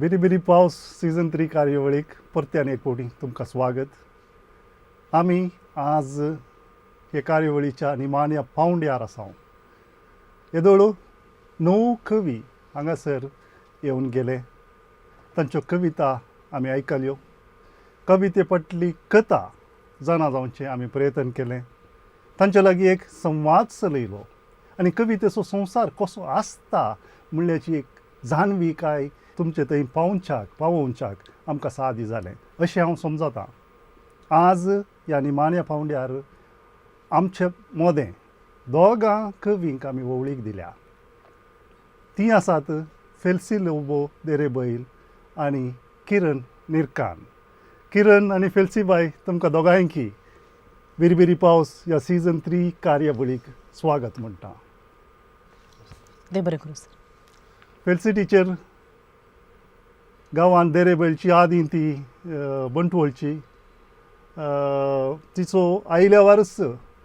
बिरी बिरी पावस सीझन 3 कार्यावळीक परत्यान एक फावटी तुमकां स्वागत. आमी आज हे कार्यावळीच्या निमाण्या पावंड्यार आसा. येदोळू 9 कवी हांगासर येवन गेले. तांच्यो कविता आमी आयकल्यो. कविते पटली कथा जाणा जावचे आमी प्रयत्न केले. तांचे लागीं एक संवाद चलयलो आनी कवितेचो संवसार कसो आसता म्हणल्याची एक जाणविकाय तुमचे थंय पावोवच्याक आमकां सादी जालें अशें हांव समजतां. आज ह्या निमाण्या पावंड्यार आमचे मोदें दोगां कवींक आमी वळखीक दिल्या. तीं आसात फेल्सी लोबो देरेबैल आनी किरण निर्कान. किरण आनी फेल्सीबाई तुमकां दोगांयकी बिरी बिरी पावस ह्या सीझन 3 कार्यावळीक स्वागत म्हणटा. देव बरें करूं सर. फेल्सी टिचर गांवांत देरेबैलची आदीं ती बंटवळची. तिचो आयल्या वर्स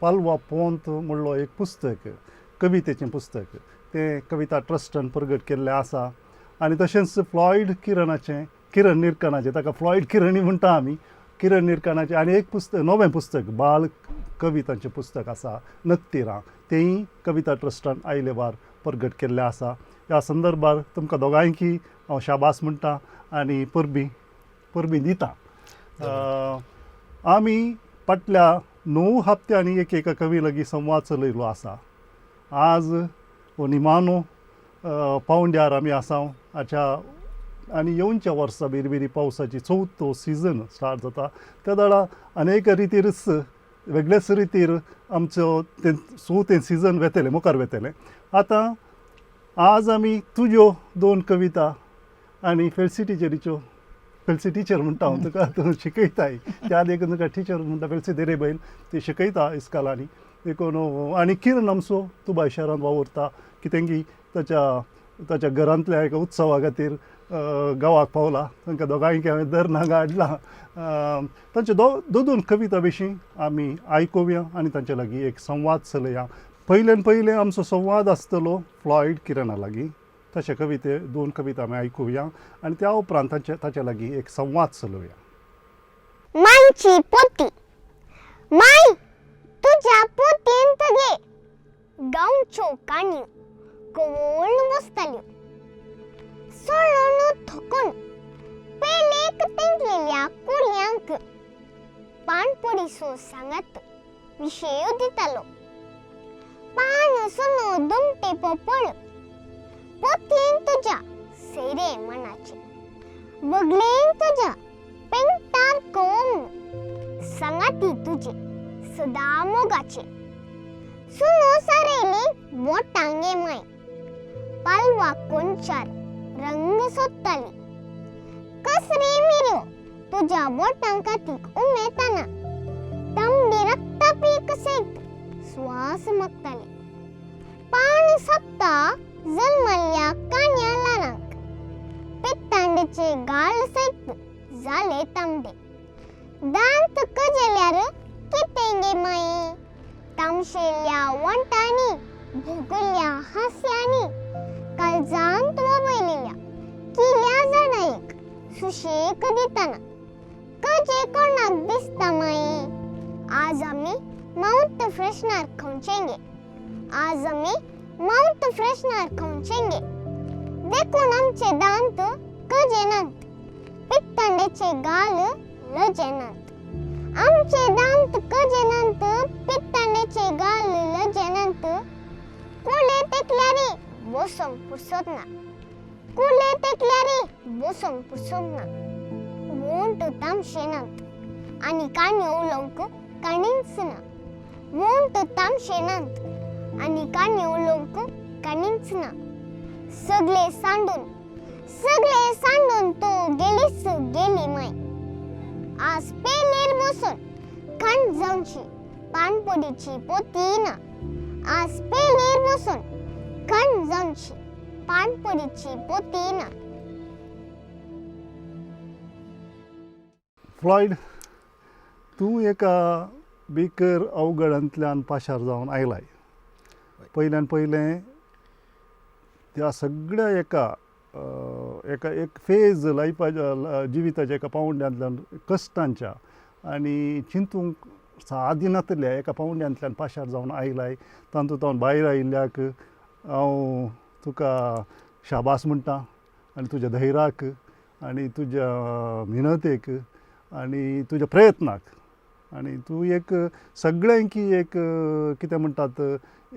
पालवा पोंत म्हणलो एक पुस्तक, कवितेचें पुस्तक, तें कविता ट्रस्टान प्रगट केल्लें आसा. आनी तशेंच किरण निर्कानाचें, ताका फ्लॉयड किरणी म्हणटा आमी, किरण निर्कानाचें आनी एक पुस्तक, नवें पुस्तक, बाळ कवितांचें पुस्तक आसा नक्तिरां, तेंय कविता ट्रस्टान आयले वार प्रगट केल्लें आसा. ह्या संदर्भार तुमकां दोगांयकी हांव शाबास म्हणटा आनी परबी दिता. आमी फाटल्या 9 हप्त्यांनी एका कवी लागीं संवाद चलयलो आसा. आज हो निमाणो पावंड्यार आमी आसा. आनी येवच्या वर्सा बिरी बिरी पावसाची 4थो सिजन स्टार्ट जाता. त्या दळा अनेक रितीरच वेगळेच रितीर आमचो चवथें सिजन वेतलें, मुखार वेतलें. आतां आज आमी तुज्यो 2 कविता आनी फेल्सी टिचर म्हणटा हांव तुका, तूं शिकयताय त्या देखून तुका टिचर म्हणटा. फेल्सी देरेबैल ती शिकयता इस्कालांनी देखून. आनी किरण आमचो तुबाय शारांत वावुरता, कित्याक की ताच्या घरांतल्या एका उत्सवा खातीर गांवाक पावला. तांकां दोगांयकी हांवें दर नांगा हाडला. तांचे दोन कविता विशीं आमी आयकुया आनी तांचे लागीं एक संवाद चलया. पयले आमचो संवाद आसतलो फ्लॉयड किरणा लागीं. तशे 2 कविता आमी आयकुया आनी त्या उपरांत ताचे लागीं एक संवाद चलोवया. मायची पोती. माय, तुज्या पोतयेंत गे गांवच्यो काणयो कवळून बसताल्यो. सोळून थकून पेलेक तेंकलेल्या कुडयांक पाणपडीचो सांगात विशय दितालो. पान सुनो दुमटे पोपळ पोतयेन तुज्या सेरे मनाचे. बगलेन तुज्या पेंटार कोम सांगाती तुजे सदा मोगाचे. सुनो सारेली बोटांगे माय पालवा कोणचार रंग सोदताली. कसरी मिऱ्यो तुज्या बोटांकातीक उमेताना तांबडी रक्तापी कसेत श्वास मागताली. पाण सप्ता जल्मल्या कान्या लारांक पित्तांडेचे गाल सैत जाले तांबडे. दांत कजेल्यार कितेंगे माई तामशेल्या वंटांनी भोगल्या हास्यांनी काळजांत वबयलेल्या किल्या जाणायक सुशेक दिताना कजे कोणाक दिसता माई. आज आमी माउथ फ्रेशनर खंवचेंगे. देखून आमचे दांत कजेनांत पित्तांडेचे गाल लजेनांत. आमचे दांत कजेनांत पित्तांडेचे गाल लजेनांत. कुले तेकल्यारी बोसोंक पुसोंक ना. वोंट तामशेनांत आनी काणयो उलोवंक काणींच ना. सगळे सांडून तूं गेली माय. आज पेलेर बसून खण जावची पाणपडीची पोती ना. फ्लॉयड, तूं एका बिकर अवघडांतल्यान पाशार जावन आयलाय. पयल्यान त्या सगळ्या एका एक फेज लायफाच्या जिविताच्या एका पावंड्यांतल्यान कश्टांच्या आनी चिंतूंक सादिनातल्या एका पावंड्यांतल्यान पाशार जावन आयलाय तातूंत भायर आयिल्ल्याक हांव तुका शाबास म्हणटा आनी तुज्या धैर्याक आनी तुज्या मेहनतेक आनी तुज्या प्रयत्नाक आनी तूं एक सगळ्यांकी एक कितें म्हणटात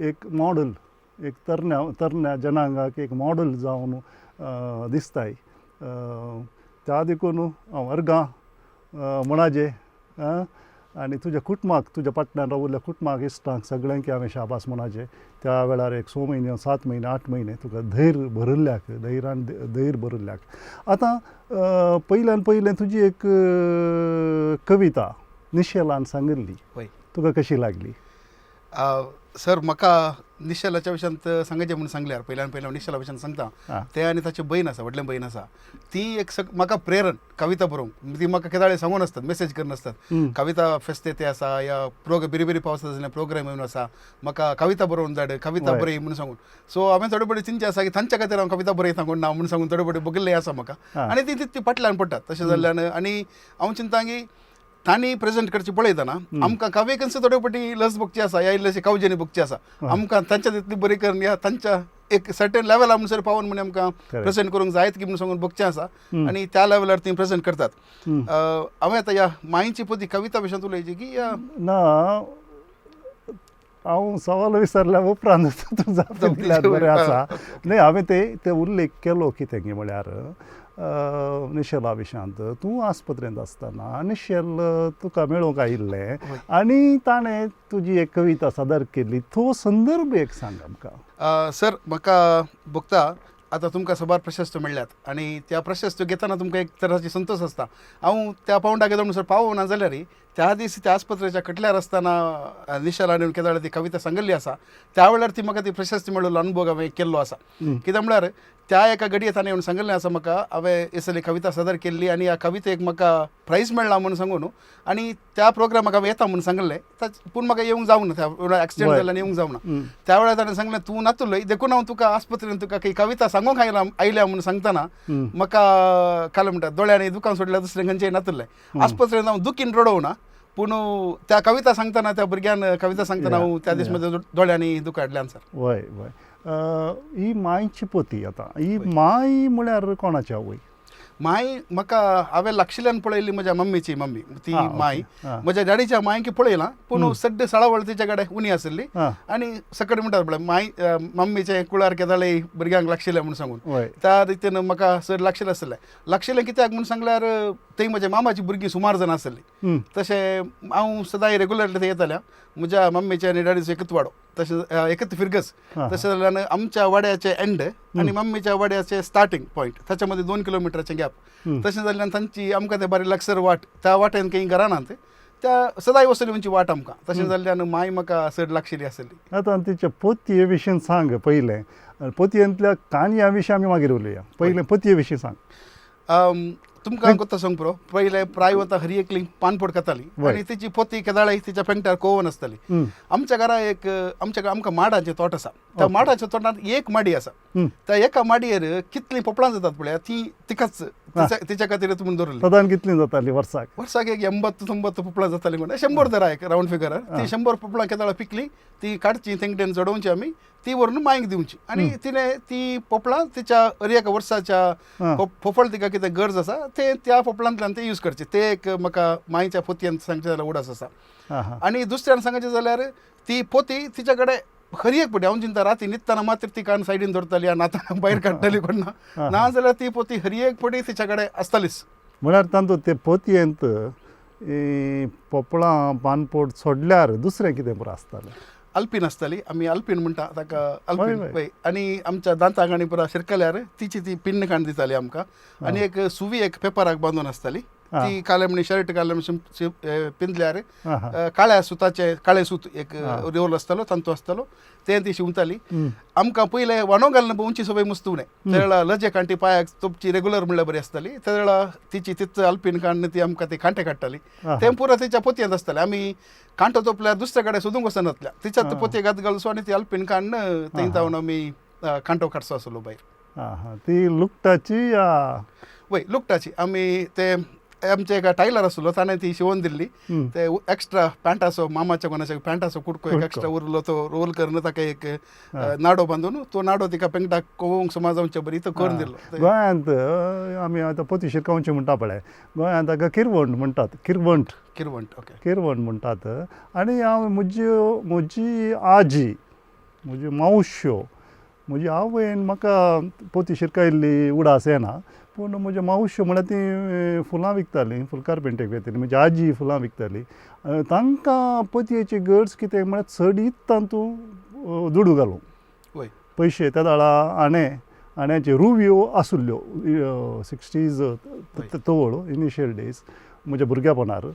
एक मॉडल एक तरण्या जनांगाक एक मॉडल जावन दिसताय त्या देखून हांव वर्गां म्हणाजे आनी तुज्या कुटुंबाक तुज्या पटण्यान रावल्ल्या कुटुंबाक इश्टांक सगळ्यांकी हांवें शाबास म्हणाचे त्या वेळार एक 6 म्हयने 7 म्हयने 8 म्हयने तुका धैर्य भरिल्ल्याक धैर्य भरिल्ल्याक आतां पयल्यान पयलें तुजी एक कविता निशेलान सांगिल्ली होय तुका कशी लागली सर म्हाका निशेलाच्या विशयांत सांगचें म्हणून सांगल्यार पयल्यान निशेला विशयान सांगता ते आनी ताची बहीण आसा व्हडलें बहीण आसा ती एक म्हाका प्रेरण कविता बरोवंक ती म्हाका केदाळे सांगून आसतात मेसेज करून आसतात कविता फेस्त ते आसा या बिरी बिरी पावस आसले प्रोग्राम येवन आसा म्हाका कविता बरोवन धाड कविता बरय म्हणून सांगून सो हांवें थोडे बडे चिंचे आसा की तांच्या खातीर हांव कविता बरयता कोण ना म्हणून सांगून थोडे बडे बगल्ले आसा म्हाका आनी ती फाटल्यान पडटात तशें जाल्ल्यान आनी हांव चिंता की तांणी प्रेझेंट करची पळयतना आमकां काव्यकन्स थोडे पटी लस बघची आसा या इल्लेशे कावजेनी बघची आसा आमकां तांच्या तितली बरी करून या तांच्या एक सर्टेन लेवला म्हणसर पावून म्हण आमकां प्रेझेंट करूंक जायत की म्हणून सांगून बघचें आसा आनी त्या लेवलार ती प्रेझेंट करतात हांवें आतां ह्या मायेची पोती कविता विशयांत उलयची की ना हांव सवाल विचारल्या उपरांत तूं जाप दिल्यार बरें आसा न्ही हांवें ते उल्लेख केलो कितें गे म्हळ्यार निशेला विशयांत तूं आस्पत्रेंत आसतना निशेल तुका मेळूंक आयिल्लें आनी ताणें तुजी एक कविता सादर केल्ली तो संदर्भ एक सांग आमकां सर म्हाका बघता आतां तुमकां सभार प्रशस्त मेळ्ळ्यात आनी त्या प्रशस्त घेतना तुमकां एक तराची संतोश आसता हांव त्या पावंडाक येदो म्हणसर पावना जाल्यारय त्या दीस त्या आस्पत्रेच्या कटल्यार आसतना निशेलान केदाळे ती कविता सांगिल्ली आसा त्या वेळार ती म्हाका ती प्रशस्ती मेळिल्लो अनुभव हांवें केल्लो आसा कित्याक म्हळ्यार त्या एका घडये ताणें येवन सांगिल्लें आसा म्हाका हांवें इसली कविता सादर केल्ली आनी ह्या कवितेक म्हाका प्रायज मेळ्ळा म्हणून सांगून आनी त्या प्रोग्रामाक हांवें येता म्हणून सांगिल्लें पूण म्हाका येवंक जावंक ना त्या एक्सिडेंट जाल्ल्यान येवंक जावंक ना त्या वेळार ताणें सांगलें तूं नातुल्लो देखून हांव तुका आस्पत्रेंत तुका काही कविता सांगूंक आयल्या म्हणून सांगतना म्हाका काल म्हणटा दोळ्यांनी दुकान सोडल्यार दुसरें खंयचेय नातुल्लें आस्पत्रेंत हांव दुखीन रडोवना पूण त्या कविता सांगतना त्या भुरग्यान कविता सांगतना हांव त्या दीस म्हज्या दोळ्यांनी दुख हाडल्यान सर वय ही मायची पोती आतां ही माय म्हळ्यार कोणाची आवय माय म्हाका हांवें लागशिल्ल्यान पळयल्ली म्हज्या मम्मीची मम्मी ती माय म्हज्या डॅडीच्या मायकी पळयलां पूण सड्ड साळावळ तिच्या कडेन उणी आशिल्ली आनी सकट म्हणटात म्हळ्यार माय मम्मीचे कुळार केदाळे भुरग्यांक लागशिल्लें म्हणून सांगून त्या रितीन म्हाका सर लागशिल्लें कित्याक म्हणून सांगल्यार थंय म्हज्या मामाची भुरगीं सुमार जाण आसलीं तशें हांव सदां रेगुलरली थंय येताल्या म्हज्या मम्मीचे आनी डॅडीचो एकच वाडो तशें एकच फिरगस तशें जाल्यार आमच्या वाड्याचे एंड आनी मम्मीच्या वाड्याचे स्टार्टींग पॉयंट ताच्या मदीं 2 किलोमिटराचें गॅप तशें जाल्ल्यान तांची आमकां ते बरें लागसर वाट त्या वाटेन खंय घरां नात त्या सदांय वसली खंयची वाट आमकां तशें जाल्ल्यान माय म्हाका चड लागशिल्ली आसली आतां तिच्या पोतये विशीं सांग पयलें पोतयेंतल्या काणया विशीं आमी मागीर उलोवया पयलें पोतये विशीं सांग तुमकां कोत्ता सांग पुरो पयले प्राय वता हरी एकली पानपोड खाताली आनी तिची पोती केदाळे तिच्या पेंगटार कोवन आसताली आमच्या घरा एक आमकां माडाचें तोट आसा त्या माडाच्या तोटांत एक माडी आसा त्या एका माडयेर कितलीं पोपळां जातात पळय ती तिकाच तिच्या खातीर तुमी दवरली सादारण कितलीं जातालीं वर्साक एक 80-90 पोपळां जातालीं म्हणून 100 धरा एक रावंड फिगरार ती 100 पोपळां केदाळे पिकली ती काडची तेंगटेन चडोवची आमी ती व्हरून मांयक दिवची आनी तिणें ती पोपळां तिच्या एका वर्साच्या पोपळ तिका कितें गरज आसा ते त्या पोपळांतल्यान ते यूज करचे ते एक म्हाका मांयच्या पोतयेंत सांगचें जाल्यार उडास आसा आनी दुसऱ्यान सांगचें जाल्यार ती पोती तिच्या कडेन खरी एक पटी हांव चिंता राती न्हिदतना मात्र ती कान सायडीन दवरताली आनी नातना भायर काडटाली कोण ना जाल्यार ती पोती हरी एक पटी तिच्या कडेन आसतालीच म्हळ्यार तातूंत ते पोतयेंत पोपळां पानपोड सोडल्यार दुसरें कितें बरें आसतालें अल्पीन आसताली आमी अल्पीन म्हणटा ताका अल्पीन पळय आनी आमच्या दांताक आनी पुरा शिरकल्यार तिची ती पिन्न काण दिताली आमकां आनी एक सुवी एक पेपराक बांदून आसताली ती काले म्हणी शर्ट काले म्हण पिंजल्यार काळ्या सुताचे काळे सूत एक रोल आसतालो तांतो आसतालो ते ती शिंवताली आमकां पयले वाणो घालना उंची सवय मस्त उणे त्या वेळा लजे कांटी पांयाक तोपची रेगुलर म्हणल्यार बरी आसताली त्या वेळा तिची तिच अल्पीन काण ती आमकां ती कांटे काडटाली ते पुरो तिच्या पोतयेंत आसताले आमी कांटो तोपल्यार दुसरे कडेन सोदूंक वचनातल्या तिच्या पोतयेक घात घालसो आनी ती अल्पीन काण थंय जावन आमी कांटो काडचो आसलो भायर हां ती लुकटाची वय लुकटाची आम्ही ते आमचे एका टायलर आसलो ताणें ती शिवून दिल्ली हं. ते एक्स्ट्रा पॅन्ट असो मामाच्या कोणाच्या पॅन्ट असो कुडको एक कुडको. एक्स्ट्रा उरलो तो रोल करून ताका एक नाडो बांदून तो नाडो तिका पेंगटाक कोवंक समाजावचे बरी तो करून दिलो ते- गोंयांत आमी आतां पोती शिरकावचे म्हणटा पळय गोंयांत ताका किरवंट म्हणटात किरवंट किरवंट ओके किरवंट म्हणटात आनी हांव म्हजी आजी म्हजी मावश्यो म्हजी आवयन म्हाका पोती शिरकायल्ली उडास येना पूण म्हज्या मावश्यो म्हळ्यार ती फुलां विकताली फुलकार पेंटेक वयताली म्हजी आजी फुलां विकताली तांकां पोतयेची गरज कितें म्हळ्यार चडीत तातूंत दुडू घालूं वय पयशे त्या दाळा आण्याचे रुवयो आसुल्ल्यो 60s तवळ इनिशियल डेज म्हज्या भुरग्यापणार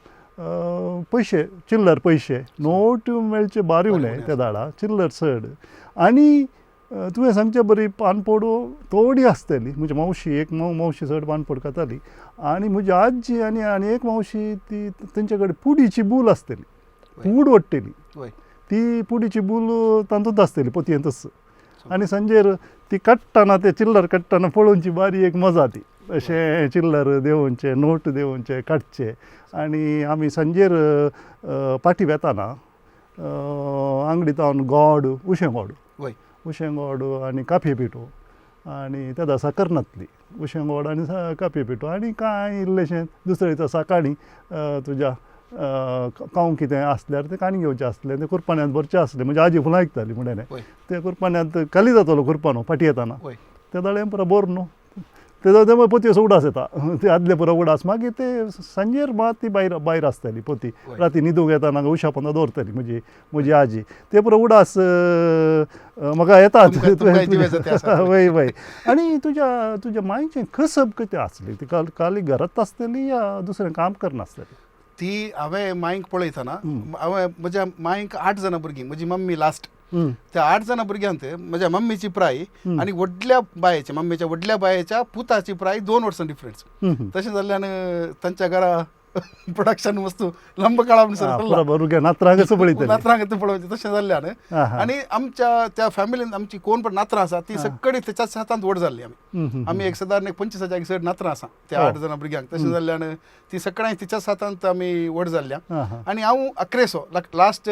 पयशे चिल्लर पयशे नोट मेळचे बारिवले त्या दाळा चिल्लर चड आनी तुवें सांगचें बरी पानपोड थोडी आसतली म्हजी मावशी एक मावशी चड पानपोड खाताली आनी म्हजी आजी आनी एक मावशी ती तेंचे कडेन पुडीची बूल आसतली पूड ओडटली वय ती पुडीची बूल तातूंत आसतली पोतयेंतच आनी सांजेर ती काडटाना ते चिल्लर काडटाना पळोवची बारी एक मजा ती अशें चिल्लर देंवोवचे नोट देंवोवचे काडचे आनी आमी सांजेर पाटी वेताना आंगडीतावन गोड उशें गोड वय उशें गोड आनी काफे पिठो आनी तेदा साकर नासली उशें गोड आनी काफे पिठो आनी कांय इल्लेशें दुसरे दिसा सकाळीं तुज्या कांव कितें आसल्यार तें काणी घेवचें आसलें तें कुरपान्यांत भरचें आसलें म्हणजे आजी फुलां विकताली म्हणलें वय ते कुरपान्यांत खाली जातालो कुरपानो फाटी येताना वय ते दाळे पुरो बोर न्हू तेजो ते पोती असो उडास येता ते आदले पुरो उडास मागीर ते सांजेर मात ती भायर आसताली पोती वय. राती न्हिदूंक येताना उशा पोंदा दवरताली म्हजी आजी ते पुरो उडास म्हाका येतात तुमकांय दिवस ते आसात. वय वय आनी तुज्या मांयचें कसब कितें आसली ती काली घरांत आसतली या दुसरें काम करनासतली ती हांवें मांयक पळयतना हांवें म्हज्या मांयक 8 जाणां भुरगीं म्हजी मम्मी लास्ट त्या 8 जाणां भुरग्यांत म्हज्या मम्मीची प्राय आनी व्हडल्या बायेच्या मम्मीच्या व्हडल्या बायेच्या पुताची प्राय 2 वर्सां डिफरन्स तशें जाल्ल्यान तांच्या घरा प्रोडक्शन वस्तू लंब काळा भुरगे नात्रांक कसो पळयतली नात्रांक पळोवचें तशें जाल्ल्यान आनी आमच्या त्या फॅमिलीन आमची कोण पण नात्रां आसा ती सगळी तेच्याच हातांत व्हड जाल्ली आमी एक सादारण 25 चड नात्रां आसा त्या 8 जाणां भुरग्यांक तशें जाल्ल्यान ती सगळ्यां तिच्याच हातांत आमी व्हड जाल्ल्या आनी हांव 11सो लास्ट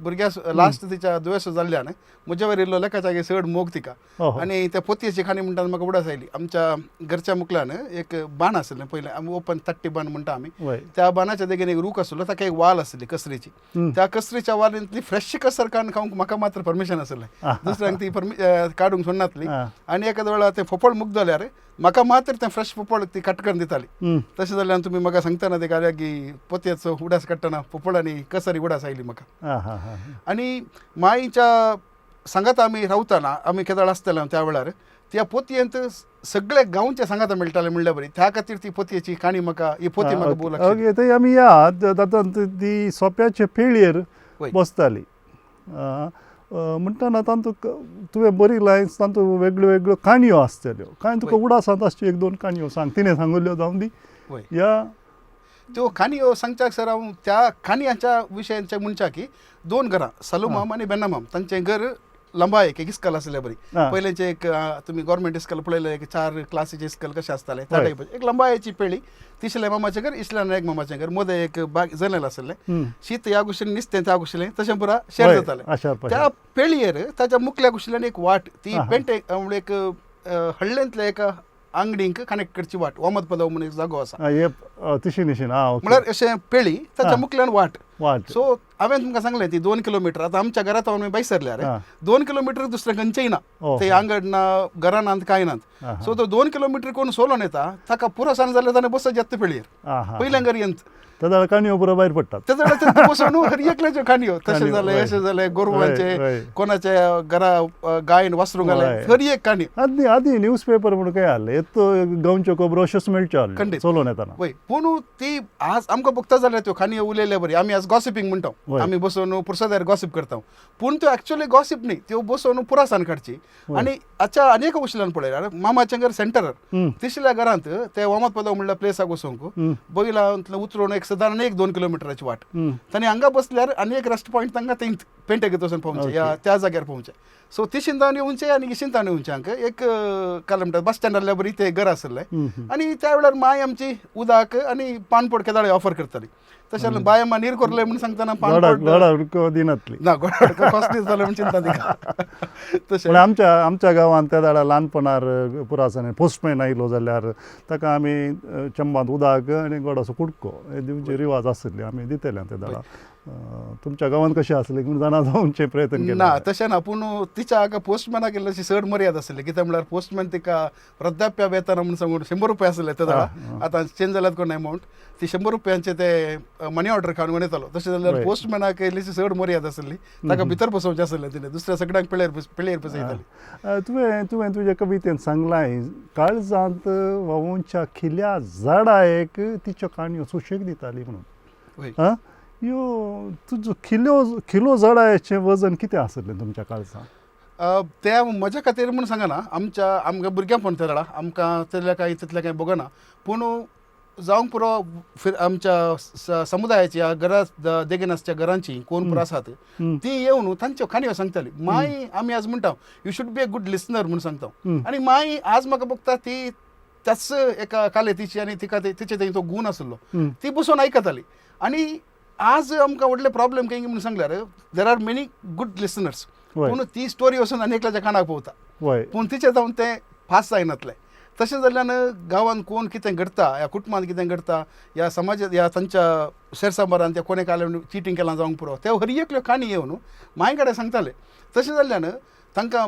भुरग्या लास्ट तिच्या दुयेसो जाल्ल्यान म्हज्या वयर येयल्लो लेकाच्या चड मोग तिका आनी त्या पोतयेची खाणी म्हणटा म्हाका उडास आयली आमच्या घरच्या मुखल्यान एक बाण आसलें पयलें आमी ओपन तट्टी बाण म्हणटा आमी त्या बाणाच्या देगेन एक रूख आसलो ताका एक वाल आसली कसरीची त्या कसरीच्या वालींतली फ्रेश कसर काडून खावंक म्हाका मात्र परमिशन आसलें दुसऱ्यांक ती काडूंक सोडनासली आनी एखाद्या वेळा तें फोपळ मुक्त जाल्यार म्हाका मात्र तें फ्रेश फोपळ ती कटकन दिताली तशें जाल्यान तुमी म्हाका सांगतना ते कार्याक की पोतयेचो उडास काडटना फोपळ आनी कसरी उडास आयली म्हाका आनी मांयच्या सांगात आमी रावतना आमी केदाळ आसतले त्या वेळार त्या पोतयेंत सगळे गांवचे सांगात मेळटाले म्हणल्या बरी त्या खातीर ती पोतयेची काणी म्हाका ही पोती म्हाका भोव लागली ओके थंय आमी या तातूंत ती सोप्याचे पेळयेर बसताली म्हणटना तातूंत तुवें बरी लायन्स तातूंत वेगळ्यो वेगळ्यो काणयो आसतल्यो कांय तुका उडासांत आसच्यो 1-2 काणयो सांग तिणें सांगल्यो जावं दी या त्यो काणयो सांगच्याक सर हांव त्या काणयांच्या विशयांचे म्हणच्या की 2 घरां सलूमाम आनी बेन्नामाम तांचें घर लंबा एक इस्कल आसलें बरी पयलेंचे एक तुमी गव्हर्मेंट इस्कल पळयलें एक 4 क्लासीचे इस्कल कशें आसताले त्या टायपाचें एक लंबायेची पेळी तिसऱ्या मामाचें घर इस्ल्या नायक मामाचें घर मदें एक बाग जनेल आसलें शीत ह्या कुशिलें नुस्तें त्या कुशिलें तशें पुरा शेअर जातालें त्या पेळयेर ताच्या मुखल्या कुशिल्यान एक वाट ती पेंट एक हळ्ळेंतल्या एका आंगडींक कनेक्ट करची वाट वमद पदव म्हणून एक जागो आसा तशी निशीन म्हळ्यार अशें पेळी ताच्या मुखल्यान वाट वाट सो हांवें तुमकां सांगलें ती 2 किलोमिटर आतां आमच्या घरांत हांव बैसरल्यार 2 किलोमिटर दुसरें खंयचेंय ना ते आंगड ना घरां नात कांय नात सो तो 2 किलोमिटर कोण सोलोन येता ताका पुरो सांज जाल्यार ताणें बसत येता पेळयेर पयल्या घरयंत तेदा काणयो पुरो भायर पडटात तेजो बसून एकल्याच्यो काणयो तशें जालें अशें जालें गोरवांचे कोणाच्या घरा गायन वासरूंक घालें खरी एक काणी आदी न्यूज पेपर म्हणून काय आसलें येतो गांवच्यो खबरो अश्योच मेळच्यो खंडीत चलोवन येताना वय पूण ती आज आमकां बघता जाल्यार त्यो काणयो उलयल्या बरी आमी आज गॉसिपींग म्हणटा आमी बसून पुरसादार गॉसिप करता पूण त्यो एक्चुअली गॉसिप न्ही त्यो बसून पुरासान काडची आनी आजच्या अनेक वशिल्यान पळयल्यार मामाचें घर सेंटरार तिसऱ्या घरांत ते वमद पदव म्हणल्यार प्लेसाक वचूंक बैलांतल्यान उतरून एक सादारण 1-2 किलोमिटराची वाट तांणी हांगा बसल्यार आनी एक रेस्ट पॉयंट तांकां थंय पेंटेक वचून पावचे या त्या जाग्यार पावचे सो ती शिंतावणी उंचे आनी शिंतावणी उंचे हांकां एक काय म्हणटात बस स्टँडार बरी ते घर आसलें आनी त्या वेळार माय आमची उदक आनी पानपोड केदाळे ऑफर करताली तशें जाल्यार बाय आम्हा नीर करले म्हण सांगतना पानपोड दिनातली ना गोडा फर्स्ट दीस जालो म्हण चिंता तिका तशें पण आमच्या गांवांत त्या दाडा ल्हानपणार पुरासाने पोस्टमॅन आयलो जाल्यार ताका आमी चंबांत उदक आनी गोडासो कुडको हे दिवचे रिवाज आसले आमी दितले त्या दाडा तुमच्या गांवांत कशें आसलें पूण जाणा जावचे प्रयत्न केले ना तशें ना पूण तिच्या हाका पोस्टमॅनाक केल्ली अशी चड मर्याद आसली कित्याक म्हळ्यार पोस्टमॅन तिका वृद्धाप्य वेतन म्हण सांगून 100 रुपया आसले ते दाडा आतां चेंज जाल्यात कोण अमावंट ती 100 रुपयांचे ते मनी ऑर्डर खावन वयतालो तशें जाल्यार पोस्टमॅनाक इल्लीशी चड मर्याद आसली ताका भितर बसोवचें आसलें तिणें दुसऱ्या सगळ्यांक पिळेर बसयताली तुवें तुज्या कवितेन सांगलां काळजांत वावूंच्या खिल्या झाडायक तिच्यो काणयो सुशेग दिताली म्हणून यो तुजो खिलो झाडायचें वजन कितें आसलें तुमच्या काळजांत त्या म्हज्या खातीर म्हूण सांगना आमच्या भुरग्यांपण त्या वेळा आमकां तितलें कांय बघना पूण जावंक पुरो आमच्या समुदायाची घरां देगेन आसच्या घरांची कोण पुरो आसात ती येवन तांच्यो काणयो सांगताली माय आमी आज म्हणटा you should be a good listener म्हूण सांगता आनी माय आज म्हाका बघता ती त्याच एका कालेतीची आनी तिका तिचे थंय तो गूण आसलो ती बसून आयकताली आनी आज आमकां व्हडले प्रॉब्लेम काय म्हणून सांगल्यार there are many good listeners पूण ती स्टोरी वचून आनी एकल्याच्या कानाक पोवता पूण तिचे जावन ते फास्ट जायनातले तशें जाल्यान गांवांत कोण कितें घडता ह्या कुटुंबांत कितें घडता ह्या समाजात ह्या तांच्या शेरसांबारान त्या कोणे काले चिटींग केलां जावंक पुरो ते हर एकल्यो काणी येवन माय कडेन सांगताले तशें जाल्ल्यान तांकां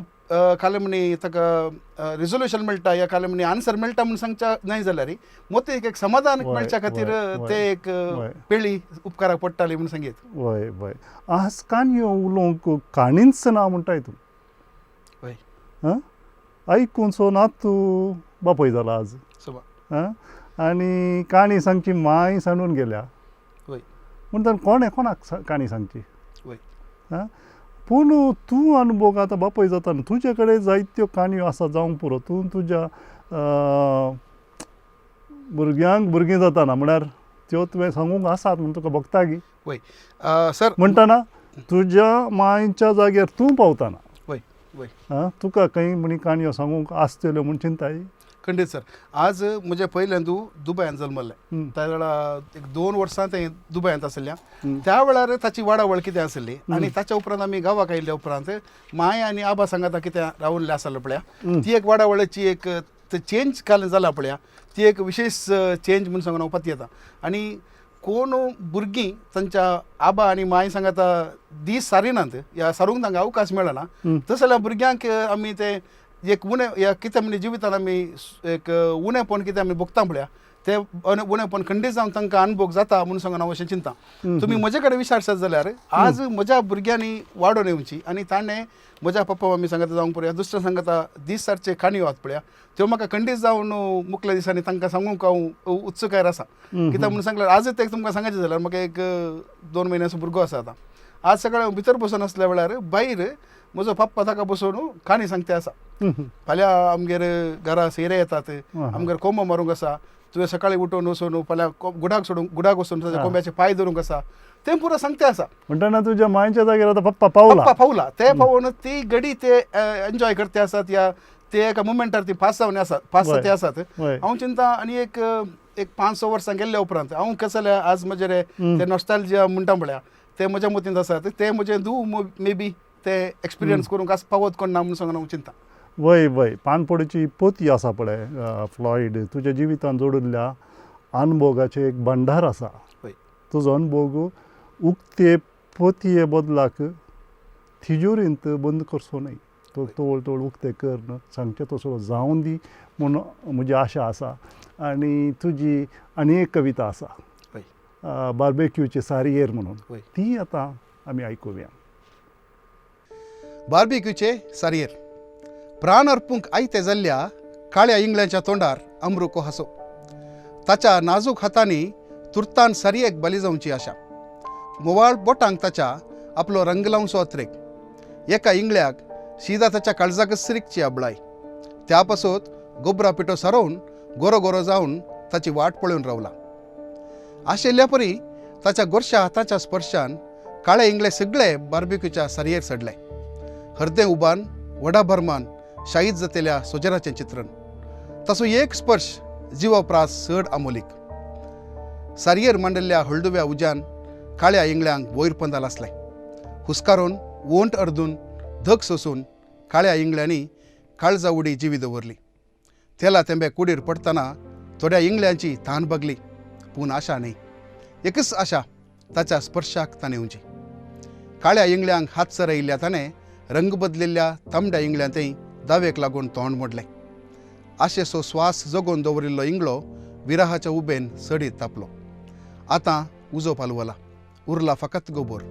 काले म्हणी ताका रिजोल्युशन मेळटा ह्या काले म्हणी आन्सर मेळटा म्हूण सांगच्या न्हय जाल्यार मोती एक समाधान मेळच्या खातीर ते एक पेळी उपकाराक पडटाली म्हूण सांगीत वय वय आज काणयो उलोवंक काणींच ना म्हणटाय तूं वय आयकून सो ना तूं बापय जाला आज आनी काणी सांगची माय सांडून गेल्या वय म्हणटा कोणाक काणी सांगची वय पूण तूं अनुभव आतां बापय जाता न्हू तुजे कडेन जायत्यो काणयो आसा जावंक पुरो तूं तुज्या भुरग्यांक भुरगीं जाताना म्हळ्यार त्यो तुवें सांगूंक आसात म्हूण तुका भोगता गी वय सर म्हणटाना तुज्या मांयच्या जाग्यार तूं पावताना वय वय तुका खंय म्हणी काणयो सांगूंक आसतल्यो म्हूण चिंताय खंडीत सर आज म्हजे पयल्यांदू दुबयांत जल्मल्लें त्या वेळा एक 2 वर्सां ते दुबयांत आसल्या त्या वेळार ताची वाडावळ कितें आसली आनी ताच्या उपरांत आमी गांवाक आयिल्ल्या उपरांत माय आनी आबा सांगाता कितें रावल्लें आसलें पळया ती एक वाडावळेची एक चेंज काल जाला पळया ती एक विशेश चेंज म्हणून सांगून हांव येता आनी कोण भुरगीं तांच्या आबा आनी माय सांगाता दीस सारिनात ह्या सारूंक तांकां अवकाश मेळना तशें जाल्यार भुरग्यांक आमी ते एक उणें ह्या कितें म्हणजे जिवितान आमी एक उणेंपण कितें आमी भोगता पळया ते उणेंपण खंडीत जावन तांकां अनुभव जाता म्हणून सांगून हांव अशें चिंता तुमी म्हजे कडेन विचारशात जाल्यार आज म्हज्या भुरग्यांनी वाडोवन येवची आनी ताणें म्हज्या पप्पा मम्मी सांगता जावंक पळया दुसऱ्या सांगता दीस सारचे काणयो आहात पळया त्यो म्हाका खंडीत जावन मुखल्या दिसांनी तांकां सांगूंक हांव उत्सुकायर आसा कित्याक म्हणून सांगल्यार आजच एक तुमकां सांगायचें जाल्यार म्हाका एक 2 म्हयन्याचो भुरगो आसा आतां आज सकाळीं भितर बसून आसल्या वेळार भायर म्हजो पप्पा ताका बसोवन काणी सांगते आसा फाल्यां आमगेर घरा सेरे येतात आमगेर कोंबो मारूंक आसा तुवें सकाळीं उठून वचून फाल्यां गुडाक वचून ताच्या कोंब्याचे पांय धरूंक आसा तें पुरो सांगते आसा म्हणटना तुज्या मांयच्या जाग्यार आतां पप्पा पावला ते पावून ती घडी ते एन्जॉय करते आसात या ते एका मुमेंटार ती फास्ट जावन आसात फास्ट ते आसात हांव चिंता आनी एक 5-6 वर्सां गेल्ल्या उपरांत हांव कशें जाल्यार आज म्हजे ते नॉस्टॅल्जिया म्हणटा पळया ते म्हज्या मतींत आसात ते म्हजे मे बी ते एक्सपिरियन्स करूंक आज पावत कोण ना म्हणून सांगून हांव चिंता वय वय पानपोडीची पोती आसा पळय फ्लॉयड तुज्या जिवितान जोडिल्ल्या अनुभवाचे एक भंडार आसा तुजो अनुभव उक्ते पोतये बदलाक तिजोरींत बंद करचो न्हय तो तोळ उक्ते कर सांगचे तसो जावन दी म्हूण म्हजी आशा आसा आनी तुजी आनी एक कविता आसा बार्बेक्यूचे सारयेर म्हणून ती आतां आमी आयकुया बार्बेक्यूचे सारयेर प्राण अर्पूंक आयते जाल्ल्या काळ्या इंगळ्याच्या तोंडार अमृको हांसो ताच्या नाजूक हातांनी तुर्तान सारयेक बली जावची आशा मोवाळ बोटांक ताच्या आपलो रंग लावचो अत्रेक एका इंगळ्याक शिदा ताच्या काळजाकसरीकची आबळाय त्या पासत गोबरा पिठो सारोवन गोरो गोरो जावन ताची वाट पळोवन रावला आशिल्ल्या परी ताच्या गोरश्या हाताच्या स्पर्शान काळे इंगळे सगळे बार्बिक्यूच्या सारयेर सडले. हर्दें उबान व्हडा भरमान शाहीद जातेल्या सोजराचें चित्रण. ताचो एक स्पर्श जिवाप्रास चड आमोलीक. सारयेर मांडल्ल्या हळदुव्या उज्यान काळ्या इंगळ्यांक वयर पंदाल आसलें. हुस्कारून वोंट अर्दून धग सोसून काळ्या इंगळ्यांनी काळजा उडी जिवी दवरली. तेला तेंबे कुडीर पडटना थोड्या इंगळ्यांची थान बगली, पूण आशा न्ही. एकच आशा, ताच्या स्पर्शाक ताणें उंची. काळ्या इंगळ्यांक हात सरयिल्ल्या ताणें रंग बदलिल्ल्या तांबड्या इंगळ्यांतय दावेक लागून तोंड मोडलें. आशेचो स्वास जगोवन दवरिल्लो इंगळो विराहाच्या उबेन सडीत तापलो. आतां उजो पालवला, उरला फकत गोबोर.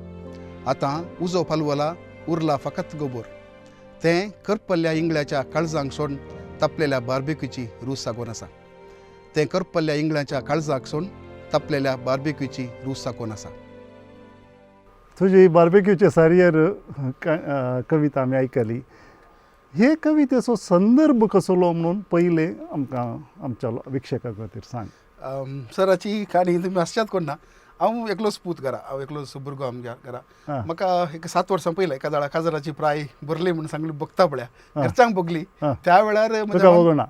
आतां उजो पालवला, उरला फकत गोबोर. तें करपल्ल्या इंगळ्याच्या काळजांक सोडून तापलेल्या बार्बिक्यूची रूच सागोन आसा. तें करपल्ल्या इंगळ्याच्या काळजाक सोडून तापलेल्या बार्बिक्यूची रूच सागोन आसा. तुजी बार्बिक्यूचे सारयेर कविता आमी आयकली. हे कवितेचो संदर्भ कसलो म्हणून पयले आमकां आमच्या विक्षका खातीर सांग. सराची काणी तुमी आसच्यात कोण ना. हांव एकलोच पूत घरा, हांव एकलोच भुरगो आमच्या घरा. म्हाका एक 7 वर्सां पयलें एका दाडा काजराची प्राय भरली म्हणून सांगली बगता पळया. घरच्यांक बगली त्या वेळार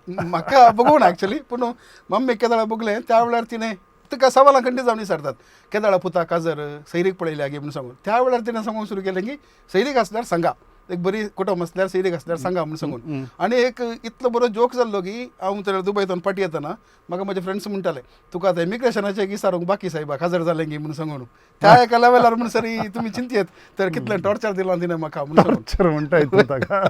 म्हाका बगूना एक्चुली, पूण मम्मी केदाळा बगलें त्या वेळार तिणें तुका सवालां खंडी जावन विचारतात केदाळा पुता काजर सैरीक पळयल्या गे म्हणून सांगून. त्या वेळार तिणें सांगूंक सुरू केलें की सैरीक आसल्यार सांगा, एक बरी कुटुंब आसल्यार सैरीक आसल्यार सांगा म्हणून सांगून. आनी एक इतलो बरो जोक जाल्लो की हांव तर दुबयतून पाटी येतना म्हाका म्हजे फ्रेंड्स म्हणटाले तुका आतां इमिग्रेशनाचें विचारूंक बाकी सायबा काजर जालें गी म्हणून सांगून. त्या एका लेवलार म्हणून सरी तुमी चिंतयेत तर कितलें टॉर्चर दिलां तिणें म्हाका म्हणून म्हणटा.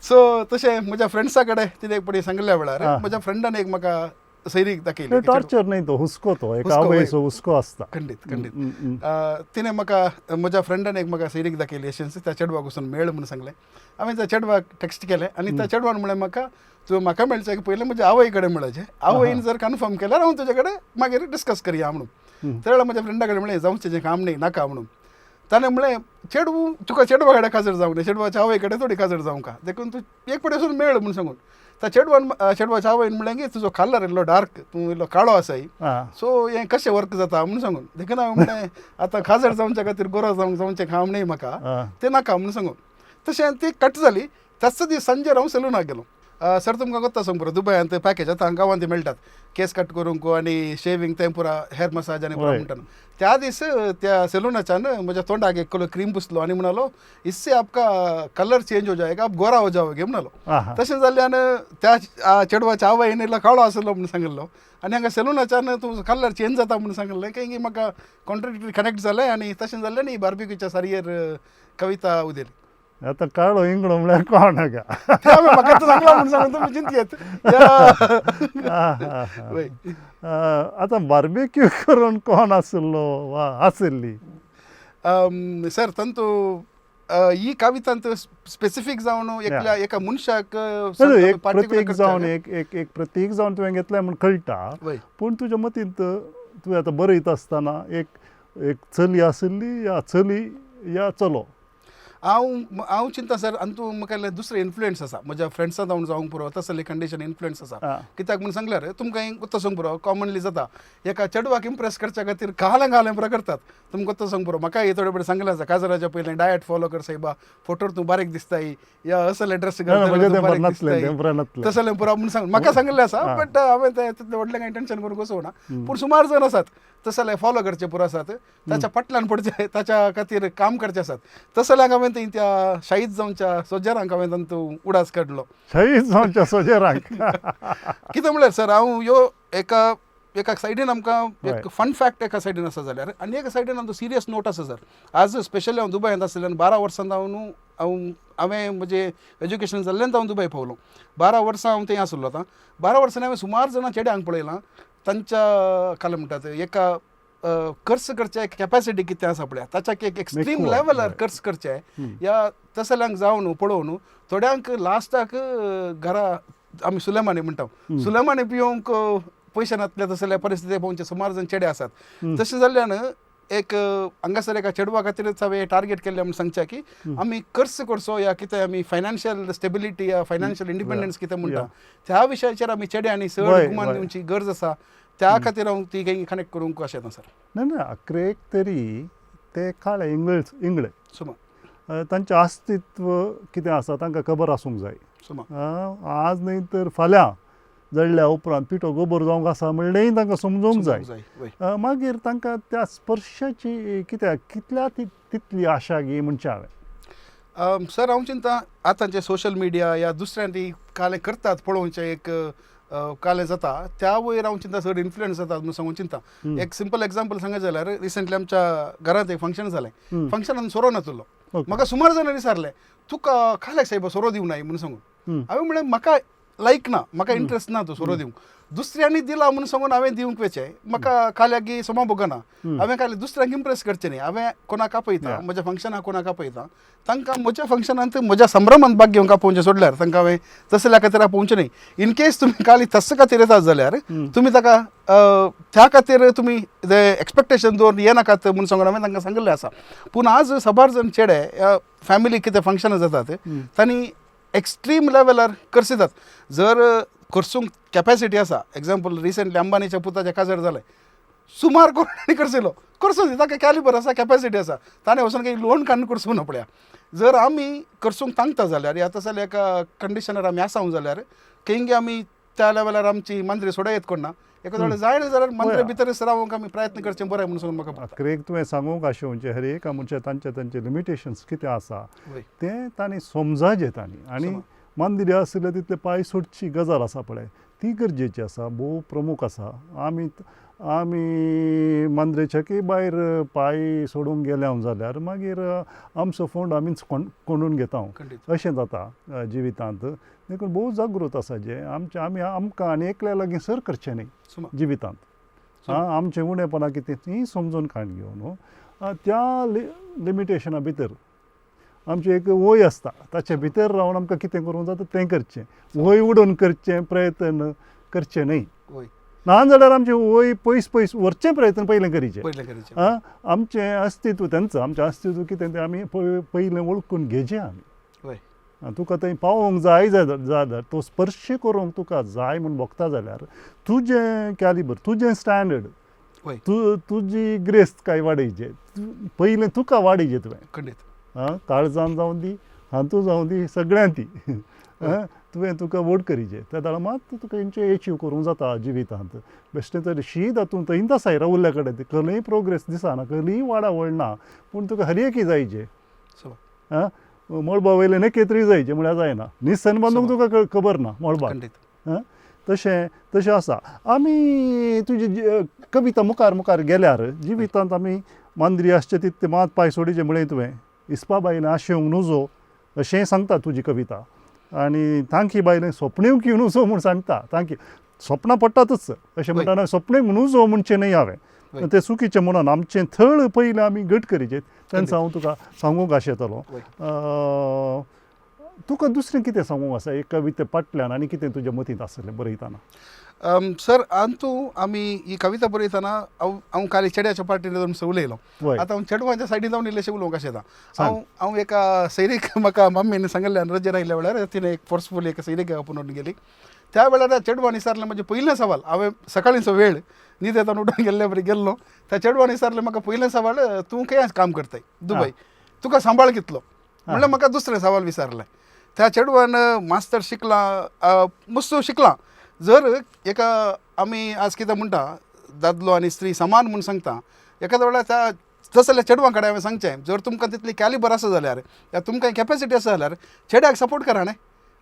सो तशें म्हज्या फ्रेंड्सा कडेन तिणें एक पटी सांगल्या वेळार म्हज्या फ्रेंडान एक म्हाका सैरीक दाखयली. टॉर्चर न्ही तो हुस्को, तो एक आवयचो हुस्को आसता. खंडीत तिणें म्हाका म्हज्या फ्रेंडान एक म्हाका सैरीक दाखयली एशेंस त्या चेडवाक वचून मेळ म्हणून सांगलें. हांवें त्या चेडवाक टेक्स्ट केलें आनी त्या चेडवान म्हळें म्हाका तुवें म्हाका मेळचें पयलें म्हज्या आवय कडेन मेळचें, आवयन जर कन्फर्म केल्यार हांव तुजे कडेन मागीर डिस्कस करया म्हणून. त्या वेळार म्हज्या फ्रेंडा कडेन म्हळें जावचें जें काम न्ही नाका म्हणून. ताणें म्हळें चेडू तुका चेडवा कडेन काजर जावंक न्ही, चेडवाच्या आवय कडेन थोडी काजर जावंक देखून तूं एक पटी वचून मेळ म्हणून सांगून. त्या चेडवाच्या आवयन म्हळें की तुजो कलर इल्लो डार्क, तूं इल्लो काळो आसाय, सो हें कशें वर्क जाता म्हणून सांगून. देखून हांवें म्हळें आतां काजर जावच्या खातीर गोरो जावचें काम न्ही म्हाका, तें नाका म्हणून सांगून. तशें ती कट जाली. त्याच दीस सांजेर हांव सलूनाक गेलो. सर तुमकां कोत्ता सांग पुरो दुबयांत पॅकेज आतां गांवांत ते मेळटात केस कट करूंक आनी शेविंग तें पुरा हेअर मसाज आनी पुरा म्हणटा. त्या दीस त्या सलूनाच्यान म्हज्या तोंडाक एक कलर क्रीम पुसलो आनी म्हणालो इससे आपका कलर चेंज हो जाएगा, आप गोरा हो जाओगे म्हणालो. तशें जाल्ल्यान त्या चेडवाच्या आवयन इल्लो काळो आसलो म्हणून सांगिल्लो आनी हांगा सलूनाच्यान तूं कलर चेंज जाता म्हणून सांगिल्लें की म्हाका कॉन्ट्रेक्टरी कनेक्ट जालें आनी तशें जाल्लें न्ही बार्बिक्यूच्या सारयेर कविता उदेली. आतां काळो इंगळो म्हळ्यार कोण हाका म्हाका तो सांगलो म्हणून सांगून तुमी चिंतयेत. आतां बार्बिक्यू करून कोण आसलो वा आसली. सर तंतू ही कवितांत स्पेसिफीक जावन एकल्या एका मनशाक प्रतीक जावन एक प्रतीक जावन तुवें घेतलें म्हूण कळटा. पूण तुज्या मतींत तुवें आतां बरयता आसतना एक चली आसली या चली या चलो. हांव चिंता सर आनी तूं म्हाका दुसरें इन्फ्लुएंस आसा म्हज्या फ्रेंड्सां जावन जावंक पुरो तसले कंडिशन इन्फ्लुएंस आसा. कित्याक म्हूण सांगल्यार तुमकां एक उत्तर सांग पुरो कॉमनली जाता एका चेडवाक इम्प्रेस करच्या खातीर घालें पुरो करतात. तुमकां उत्तर सांग पुरो म्हाका थोडे बरें सांगलें आसा काजराच्या पयलें डायट फॉलो कर सायबा, फोटोर तूं बारीक दिसताय या असले ड्रेस तसलें पुरो म्हणून सांग म्हाका सांगलें आसा. बट हांवें तितलें व्हडलें कांय टेंशन करूंक वचोना. पूण सुमार जण आसात तसले फॉलो करचे पुरो आसात, ताच्या फाटल्यान पडचे ताच्या खातीर काम करचें आसात. तसल्यांक हांवें त्या शाहीद जावच्या सोजेरांक हांवें तांतूं उडास काडलो. शाहीद जावच्या सोजेरांक कितें म्हळ्यार सर हांव ह्यो एका सायडीन आमकां एक फन फॅक्ट एका सायडीन आसा जाल्यार आनी एका सायडीन आमचो सिरियस नोट आसा सर. आज स्पेशली हांव दुबयांत आसलेल्यान 12 वर्सां हांवें म्हजें एज्युकेशन जाल्ल्यान हांव दुबय पावलो. 12 वर्सां हांव थंय आसलो. आतां 12 वर्सांनी हांवें सुमार जाणां चेड्यांक पळयलां तांच्या काल म्हणटात एका खर्च करचे एक कॅपॅसिटी कितें आसा पळय ताच्या एक एक्स्ट्रीम लेवलार खर्च करचे या तसल्यांक जावन पळोवन थोड्यांक लास्टाक घरा आमी सुलेमानी म्हणटा सुलेमानी पिवंक पयशे नासले तसले परिस्थिती पळोवचे सुमार जण चेडे आसात. तशें जाल्ल्यान एक हांगासर एका चेडवा खातीरच हांवें टार्गेट केल्लें म्हणून सांगचें की आमी खर्च करचो या कितें आमी फायनान्शियल स्टेबिलिटी या फायनान्शियल इंडिपेंडन्स कितें म्हणटा त्या विशयाचेर आमी चेड्यांनी चड गुमान दिवची गरज आसा. त्या खातीर हांव ती काही कनेक्ट करूंक अशें ना सर. ना अक्रेक तरी ते काळे इंगळे सुमा तांचें अस्तित्व कितें आसा तांकां खबर आसूंक जाय. सुमा आज न्ही तर फाल्यां जळ्ळ्या उपरांत पिठो गोबर जावंक आसा म्हणलेंय तांकां समजूंक जाय. वय. मागीर तांकां त्या स्पर्शाची कितल्या तितली आशा गी म्हणचे हांवें. सर हांव चिंता आतांचे सोशल मिडिया या दुसऱ्यां ती काले करतात पळोवचे एक काले जाता त्या वयर हांव चिंता सर इन्फ्लुएन्स जातात म्हणून सांगून चिंता. एक सिंपल एग्जाम्पल सांगत जाल्यार रिसंटली आमच्या घरांत एक फंक्शन जालें. फंक्शनान सोरो नातुरलो. म्हाका सुमार जाणां विचारलें तुका खाल्याक साहेब सोरो दिवं नाय म्हणून सांगून. हांवें म्हणलें म्हाका लायक ना, म्हाका इंट्रस्ट ना तो सोरो दिवंक. दुसऱ्यांनी दिला म्हणून सांगून हांवें दिवंक वेचें. म्हाका काल्याक गी सोमा भोगना. हांवें काल्याक दुसऱ्यांक इम्प्रेस करचें न्ही. हांवें कोणाक आपयता म्हज्या फंक्शनाक कोणाक आपयता तांकां म्हज्या फंक्शनांत म्हज्या संभ्रमांत भाग घेवंक आपोवचें सोडल्यार तांकां हांवें तसल्या खातीर आपोवचें न्ही. इन केस तुमी काली तस्स खातीर येतात जाल्यार तुमी ताका त्या खातीर तुमी एक्सपेक्टेशन दवरून येनाकात म्हणून सांगून हांवें तांकां सांगिल्लें आसा. पूण आज सबार जण चेडे फॅमिली कितें फंक्शनां जातात तांणी एक्स्ट्रीम लेवलार करसितात. जर करसूंक कॅपॅसिटी आसा एग्जाम्पल रिसंटली अंबानीच्या पुताचें काजर जालें सुमार कोणी करसिलो करसूं दी ताका कॅलिबर आसा कॅपॅसिटी आसा ताणें वचून काही लोन काडून करसूं ना पळया. जर आमी करसूंक तांकता जाल्यार या तसल्या एका कंडिशनार आमी आसांव जाल्यार केंगे आमी त्या लेवलार आमची मांद्री सोडायत कोणना एका जायना जाल्यार मंत्रे भितरच रावंक आमी प्रयत्न करचें बरें म्हणून सांगून म्हाका आखरेक तुवें सांगूंक आशेवचें हर एक मनशां तांचे लिमिटेशन्स कितें आसा तें तांणी समजाचें तांणी. आनी मंदिरी आसले तितले पांय सोडची गजाल आसा पळय ती गरजेची आसा, भोव प्रमुख आसा. आमी मांद्रेच्याकी भायर पांय सोडूंक गेले जाल्यार मागीर आमचो फोंड आमीच कोंडून घेता अशें जाता जिवितांत. देखून भोव जागृत आसा जे आमकां आनी एकल्या लागीं सर करचें न्ही जिवितांत. आमचें उणेपणां कितें तीं समजून काण घेवन त्या लिमिटेशना भितर आमची एक वय आसता ताचे भितर रावन आमकां कितें करूंक जाता तें करचें. वय उडोवन करचें प्रयत्न करचें न्हय. ना जाल्यार आमचें वय पयस व्हरचें प्रयत्न पयलें करीचें. आमचें अस्तित्व आमचें अस्तित्व कितें तें आमी पयलें वळखून घेवचें आमी. तुका थंय पावोवंक जाय जाल्यार तो स्पर्श करूंक तुका जाय म्हूण बगता जाल्यार तुजें कॅलिबर तुजें स्टँडर्ड तुजी ग्रेस्त वाडयचें पयलें तुका वाडयचें तुवें. काळजान जावं दी हातू जावं दी सगळ्यां ती तुवें तुका व्हड करीचें. त्या दाळा मात तुका हेंचें एचीव करूंक जाता जिवितांत. बेश्टें तर शीत हातूंत इंता सायरा उरल्या कडेन खंयय प्रोग्रेस दिसना खंयय वाडा वळना पूण तुका हर एक जायचें. मळबा वयलें नखेत्री जायचें म्हळ्यार जायना. निसन बांदूंक तुका खबर ना मळबाक. तशें आसा. आमी तुजी कविता मुखार गेल्यार जिवितांत आमी मांद्री आसचें तितलें मात पांय सोडीचें म्हळें तुवें. इस्पा बायलें आशेवंक नजो अशें सांगता तुजी कविता. आनी तांकी बायलें स्वप्नेवंक नजो म्हूण सांगता. तांकी स्वप्नां पडटातच अशें म्हणटाना स्वप्नेक नजो म्हणचें न्हय हांवें तें चुकीचें म्हणून आमचें थळ पयलें आमी घट करीचें तेन्ना हांव तुका सांगूंक आशेतलो. तुका दुसरें कितें सांगूंक आसा एक कविते फाटल्यान आनी कितें तुज्या मतींत आसलें बरयतना. सर आमी ही कविता बरयतना हांव काली चेड्याच्या पार्टीन उलयलो. आतां हांव चेडवांच्या सायडीन जावन इल्लेशें उलोवंक अशें येता. हांव एका सैरीक म्हाका मम्मीन सांगल्यान रजेर आयल्या वेळार तिणें एक फोर्सफुली एका सैरीक आपोवन गेली. त्या वेळार चेडवान विचारलें म्हणजे पयलें सवाल हांवें सकाळींचो वेळ न्हीद येतान उठून गेल्ले बरें गेल्लो. त्या चेडवान विचारलें म्हाका पयलें सवाल तूं खंय काम करताय दुबय तुका सांबाळ कितलो म्हणल्यार म्हाका दुसरें सवाल विचारलें. त्या चेडवान मास्तर शिकलां मस्त शिकलां. जर एका आमी आज कितें म्हणटा दादलो आनी स्त्री समान म्हूण सांगता एखाद्या वेळार त्या तसल्या चेडवां कडेन हांवें सांगचें जर तुमकां तितली कॅलिबर आसा जाल्यार या तुमकां कॅपॅसिटी आसा जाल्यार चेड्याक सपोर्ट करा न्ही.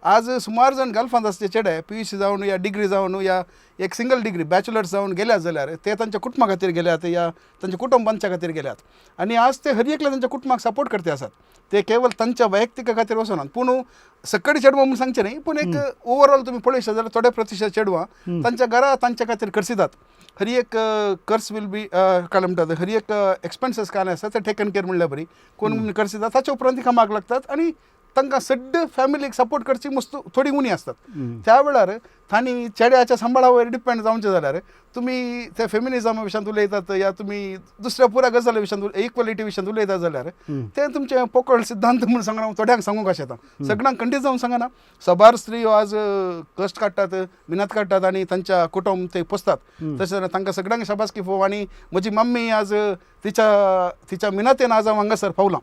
आज सुमार जण गल्फांत आसचे चेडे PUC जावन या डिग्री जावन या एक सिंगल डिग्री बॅचलर्स जावन गेल्यात जाल्यार ते तांच्या कुटुंबा खातीर गेल्यात या तांच्या कुटुंबांच्या खातीर गेल्यात. आनी आज ते हर एकले तांच्या कुटुंबाक सपोर्ट करते आसात. ते केवळ तांच्या वैयक्तीक खातीर वचनात पूण सकडी चेडवां म्हूण सांगचें न्ही पूण एक ओवरऑल तुमी पळयशात जाल्यार थोडे प्रतिशत चेडवां तांच्या घरा तांच्या खातीर करसितात. हर एक कर्स वील बी काय म्हणटात हर एक एक्सपेन्सीस काय आसा ते टेकन केअर म्हणल्यार बरी कोण करसितात ताच्या उपरांत ती कामाक लागतात. आनी तांकां सड्ड फॅमिलीक सपोर्ट करची मस्त थोडी उणी असतात. त्या वेळार तांणी चेड्याच्या सांबाळा वयर डिपेंड जावचें जाल्यार तुमी त्या फेमिनिजमा विशयान उलयतात या तुमी दुसऱ्या पुऱ्या गजाली विशयान इक्वलिटी विशयान उलयतात जाल्यार ते तुमचे पोकळ सिद्धांत म्हणून सांगना थोड्यांक सांगूंक अशें येता. सगळ्यांक खंडीत जावन सांगना. सबार स्त्री आज कश्ट काडटात, मेहनत काडटात आनी तांच्या कुटुंब ते पोसतात. तशें तांकां सगळ्यांक शाबासकी फोव. आनी म्हजी मम्मी आज तिच्या मिनतेन आज हांव हांगासर पावलां.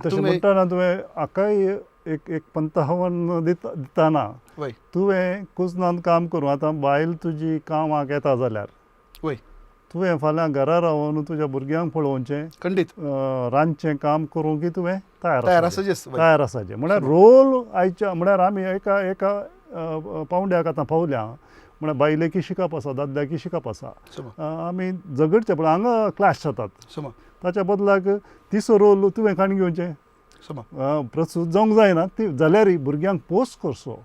तशें म्हणटाना तुवें आकाय एक पंत हवन दिताना वय तुवें कुजनांत काम करूं. आतां बायल तुजी कामाक येता जाल्यार वय तुवें फाल्यां घरा रावन तुज्या भुरग्यांक पळोवचें, खंडीत रांदचें काम करूंक की तुवें तयार आसाचेच. तयार आसाचें. म्हळ्यार रोल आयच्या म्हळ्यार आमी एका पावंड्याक आतां पावल्या. म्हळ्यार बायलेकी शिकप आसा, दादल्याकी शिकप आसा. आमी झगडचें पण हांगा क्लॅश जातात. ताच्या बदलाक तिसो रोल तुवें काण घेवचें. प्रस्तूत जावंक जायना ती जाल्यारय भुरग्यांक पोस्ट करचो.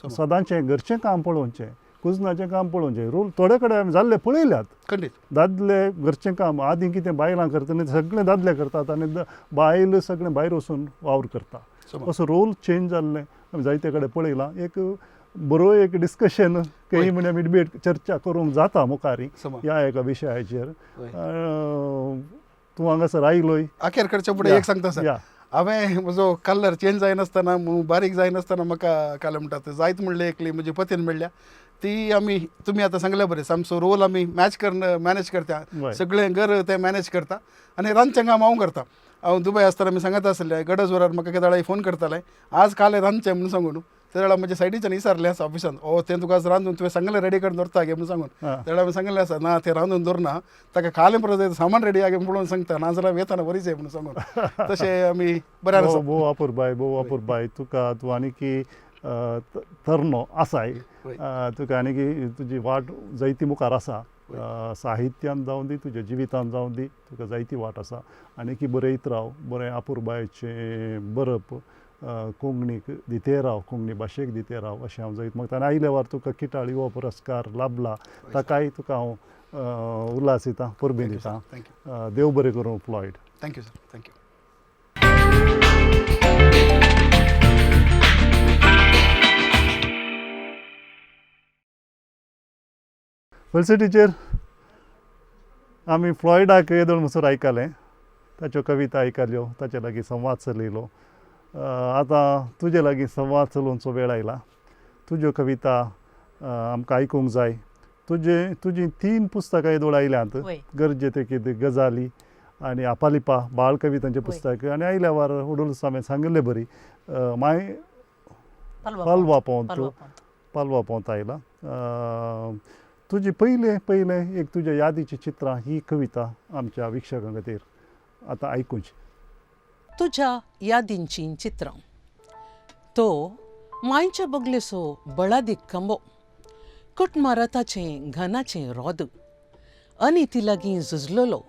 सदांचें घरचें काम पळोवचें, कुजनाचें काम पळोवचें. रोल थोडे कडेन आमी जाल्ले पळयल्यात. खंडीत दादले घरचें काम आदीं कितें बायलां करता सगळे दादले करतात आनी बायल सगळें भायर वचून वावर करता. असो रोल चेंज जाल्ले आमी जायते कडेन पळयलां. एक बरो एक डिस्कशन काही म्हणजे आमी डिबेट चर्चा करूंक जाता मुखारी ह्या एका विशयाचेर. तूं हांगासर आयलोय अखेर करचे फुडें एक सांगता सर, हांवें म्हजो कलर चेंज जायनासतना बारीक जायनासतना म्हाका काले म्हणटात जायत म्हणले एकली म्हजी पतीन म्हणल्या ती आमी तुमी आतां सांगल्या बरें आमचो रोल आमी मॅनेज करता. सगळें घर ते मॅनेज करता आनी रांदचें काम हांव करता. हांव दुबय आसतना आमी सांगत आसले गरज वरार म्हाका केदाळा फोन करताले आज काले रांदचें म्हणून सांगून. त्या वेळा म्हज्या सायडीच्यान विचारलें आसा ऑफिसान तें तुका आज रांदून तुवें सांगलें रेडी करून दवरता गे म्हणून सांगून. त्या वेळा हांवें सांगलें आसा ना तें रांदून दवरना ताका कालें परत सामान रेडी आगे पळोवन सांगता नाजाल्यार येताना बरीच आहे म्हणून सांगून. तशें आमी बऱ्यार आसा. भोव अपुरबाय तुका तूं आनीकी तरनो आसाय. तुका आनीकी तुजी वाट जायती मुखार आसा. साहित्यान जावं दी तुज्या जिवितान जावं दी तुका जायती वाट आसा. आनीकी बरयत राव. बरें अपुरबायचें बरप कोंकणीक दिते राव, कोंकणी भाशेक दिते राव अशें हांव जायत मागता. आनी आयल्या वार तुका किटाळी हो पुरस्कार लाभला ताकाय तुका हांव उल्हासितां परबीं दितां. देव बरें करूं फ्लॉयड. Thank you sir. थँक्यू. फेलिसिटीचेर आमी फ्लॉयडाक येदोळ म्हणसर आयकलें. ताच्यो कविता आयकल्यो, ताचे लागीं संवाद चलयलो. आतां तुजे लागीं संवाद चलोवचो वेळ आयला. तुज्यो कविता आमकां आयकूंक जाय. तुजी 3 पुस्तकां येदोळ आयल्यांत. गरजे ते कितें गजाली आनी आपालिपा बाळ कवितांचें पुस्तक आनी आयल्या वार उडोल्स हांवें सांगिल्लें बरी माय पालवा पोंत आयला. तुजी पयलें एक तुज्या यादीचीं चित्रां ही कविता आमच्या विक्षकां खातीर आतां आयकुची. तुज्या यादींचीं चित्रां. तो मायच्या बगलेसो बळादीक कंबो, कुटमारताचें घनाचें रोद, अनिती लागीं झुजलोलो,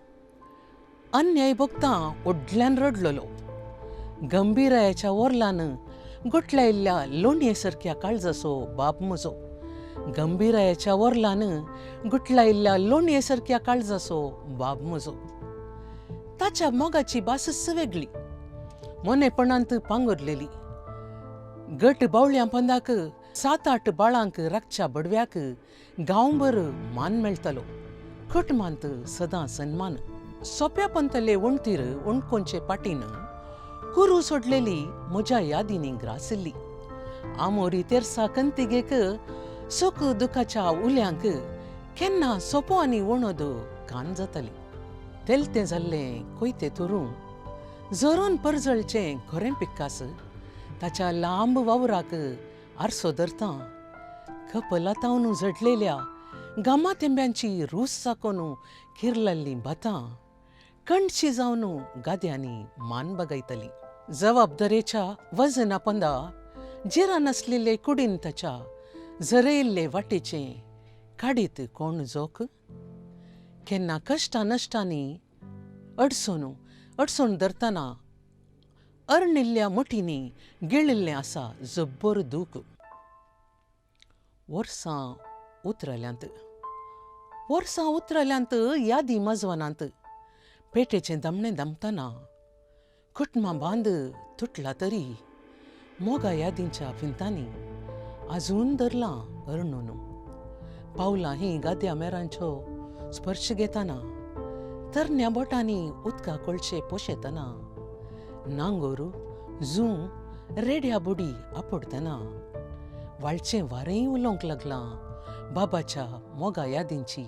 अन्याय भोगतां ओडल्यान रडलोलो, गंभीरायाच्या ओरलान गुटलायिल्ल्या लोणये सारक्या काळजाचो बाब म्हजो, गंभीरायाच्या ओरलान गुटलायिल्ल्या लोणये सारक्या काळजाचो बाब म्हजो. ताच्या मोगाची बासच वेगळी, मोनेपणांत पांगुरलेली. गट बावळ्या पंदाक 7-8 बाळांक राखच्या बडव्याक गांवभर मान मेळटलो, कुटुंबांत सदां सन्मान. सोप्या पंतले उणतीर उणकोंचे पाटीन कुरू सोडलेली म्हज्या यादींनी ग्रासिल्ली. आमोरी तेरसा कंतिगेक सुख दुखाच्या उल्यांक केन्ना सोपो आनी उणोद कान जाताली. तेलतें जाल्लें कोयते तुरूं जोरून परजळचें खरें पिक्कास. ताच्या लांब वावराक आरसो धरता, कपलातावन झडलेल्या गामा तेंब्यांची रूस साकोन किरलल्लीं भातां कणशी जावन गाद्यांनी मान बगयतली. जबाबदारेच्या वजना पंदा जिरा नासलेले कुडीन ताच्या झरयल्ले वाटेचें काडीत कोण जोक. केन्ना कश्टा नश्टांनी अडसून धरतना अरणिल्ल्या मुठींनी गिळिल्लें आसा जब्बर दूख. वर्सां उतरल्यांत यादी मजवनांत पेटेचें दमणें दमतना कुटुंबां बांद तुटला तरी मोगा यादींच्या भिंतांनी आजून धरलां अरणून पावलां ही गाद्या मेरांच्यो स्पर्श घेताना तरण्या बोटांनी उदका कळशे पोशेतना नांगोर झू रेड्या बुडी आपडतना वाळचें वारें उलोवंक लागलां बाबाच्या मोगा यादींची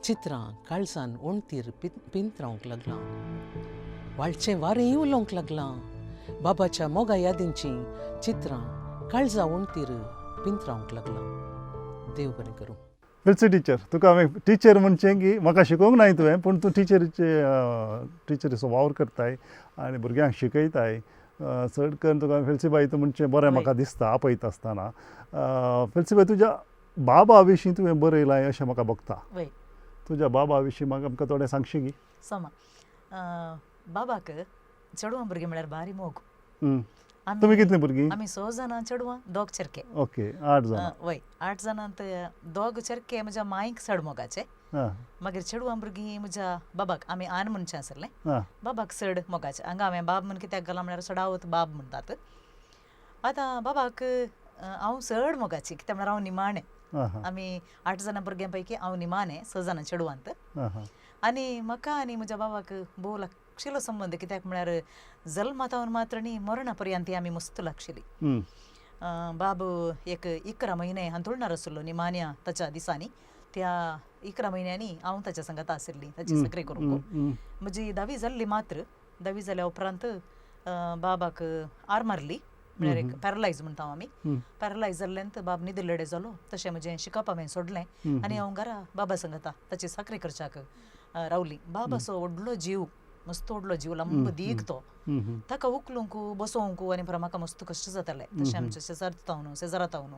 चित्रां काळजान ओणतीर पिंतरावंक लागलां वाळचें वारें उलोवंक लागलां बाबाच्या मोगा यादींची चित्रां काळजा ओणतीर पिंतरावंक लागलां देव बरें करूं वेलची टिचर तुका हांवें टिचर म्हणचें की म्हाका शिकोवंक नाय तुवें पूण तूं टिचरीचो वावर करताय आनी भुरग्यांक शिकयताय चड करून तुका वेलसीबाई म्हणचें बरें म्हाका दिसता आपयता आसतना वेलसीबाई तुज्या बाबा विशीं तुवें बरयलां अशें म्हाका भोगता वय तुज्या बाबा विशीं म्हाका आमकां थोडें सांगशी की सोमा बाबाक चेडवां भुरगीं म्हळ्यार भारी मोग तुमी कितलीं भुरगीं आमी 6 जाणां चेडवां 2 चेरके ओके 8 जाणां वय 8 जाणांत 2 चेरके म्हज्या मांयक चड मोगाचे आं मागीर चेडवां भुरगीं म्हज्या बाबाक आमी आन म्हणचें आसलें आं बाबाक चड मोगाचे हांगा हांवें बाब म्हण कित्याक घालां म्हळ्यार सडावत बाब म्हणटात आतां बाबाक हांव चड मोगाची कित्याक म्हळ्यार हांव निमाणें आमी 8 जाणां भुरग्यां पैकी हांव निमाणें 6 जाणां चेडवांत आनी म्हाका आनी म्हज्या बाबाक भोव लागशिल्लो संबंद कित्याक म्हळ्यार जल्मातावन मात्र न्ही मरणा पर्यंत आमी मस्त लागशिल्ली बाब एक 11 म्हयने हांतुळणार आसलो निमाण्या ताच्या दिसांनी त्या 11 म्हयन्यांनी हांव ताच्या संगत आशिल्ली ताची सगळे करूंक म्हजी 10वी जाल्ली मात्र 10वी जाल्या उपरांत बाबाक आर मारली म्हळ्यार एक पॅरलायज म्हणटा आमी पॅरलायज जाल्ल्यान बाब निदलेडे जालो तशें म्हजें शिकप हांवें सोडलें आनी हांव घरा बाबा संगता ताची साखरी करच्याक रावली बाब असो व्हडलो जीव मस्त व्हडलो जीव लंब दीक तो ताका उखलूंक बसोवंक आनी परत म्हाका मस्त कश्ट जाताले तशें आमचे शेजारातावन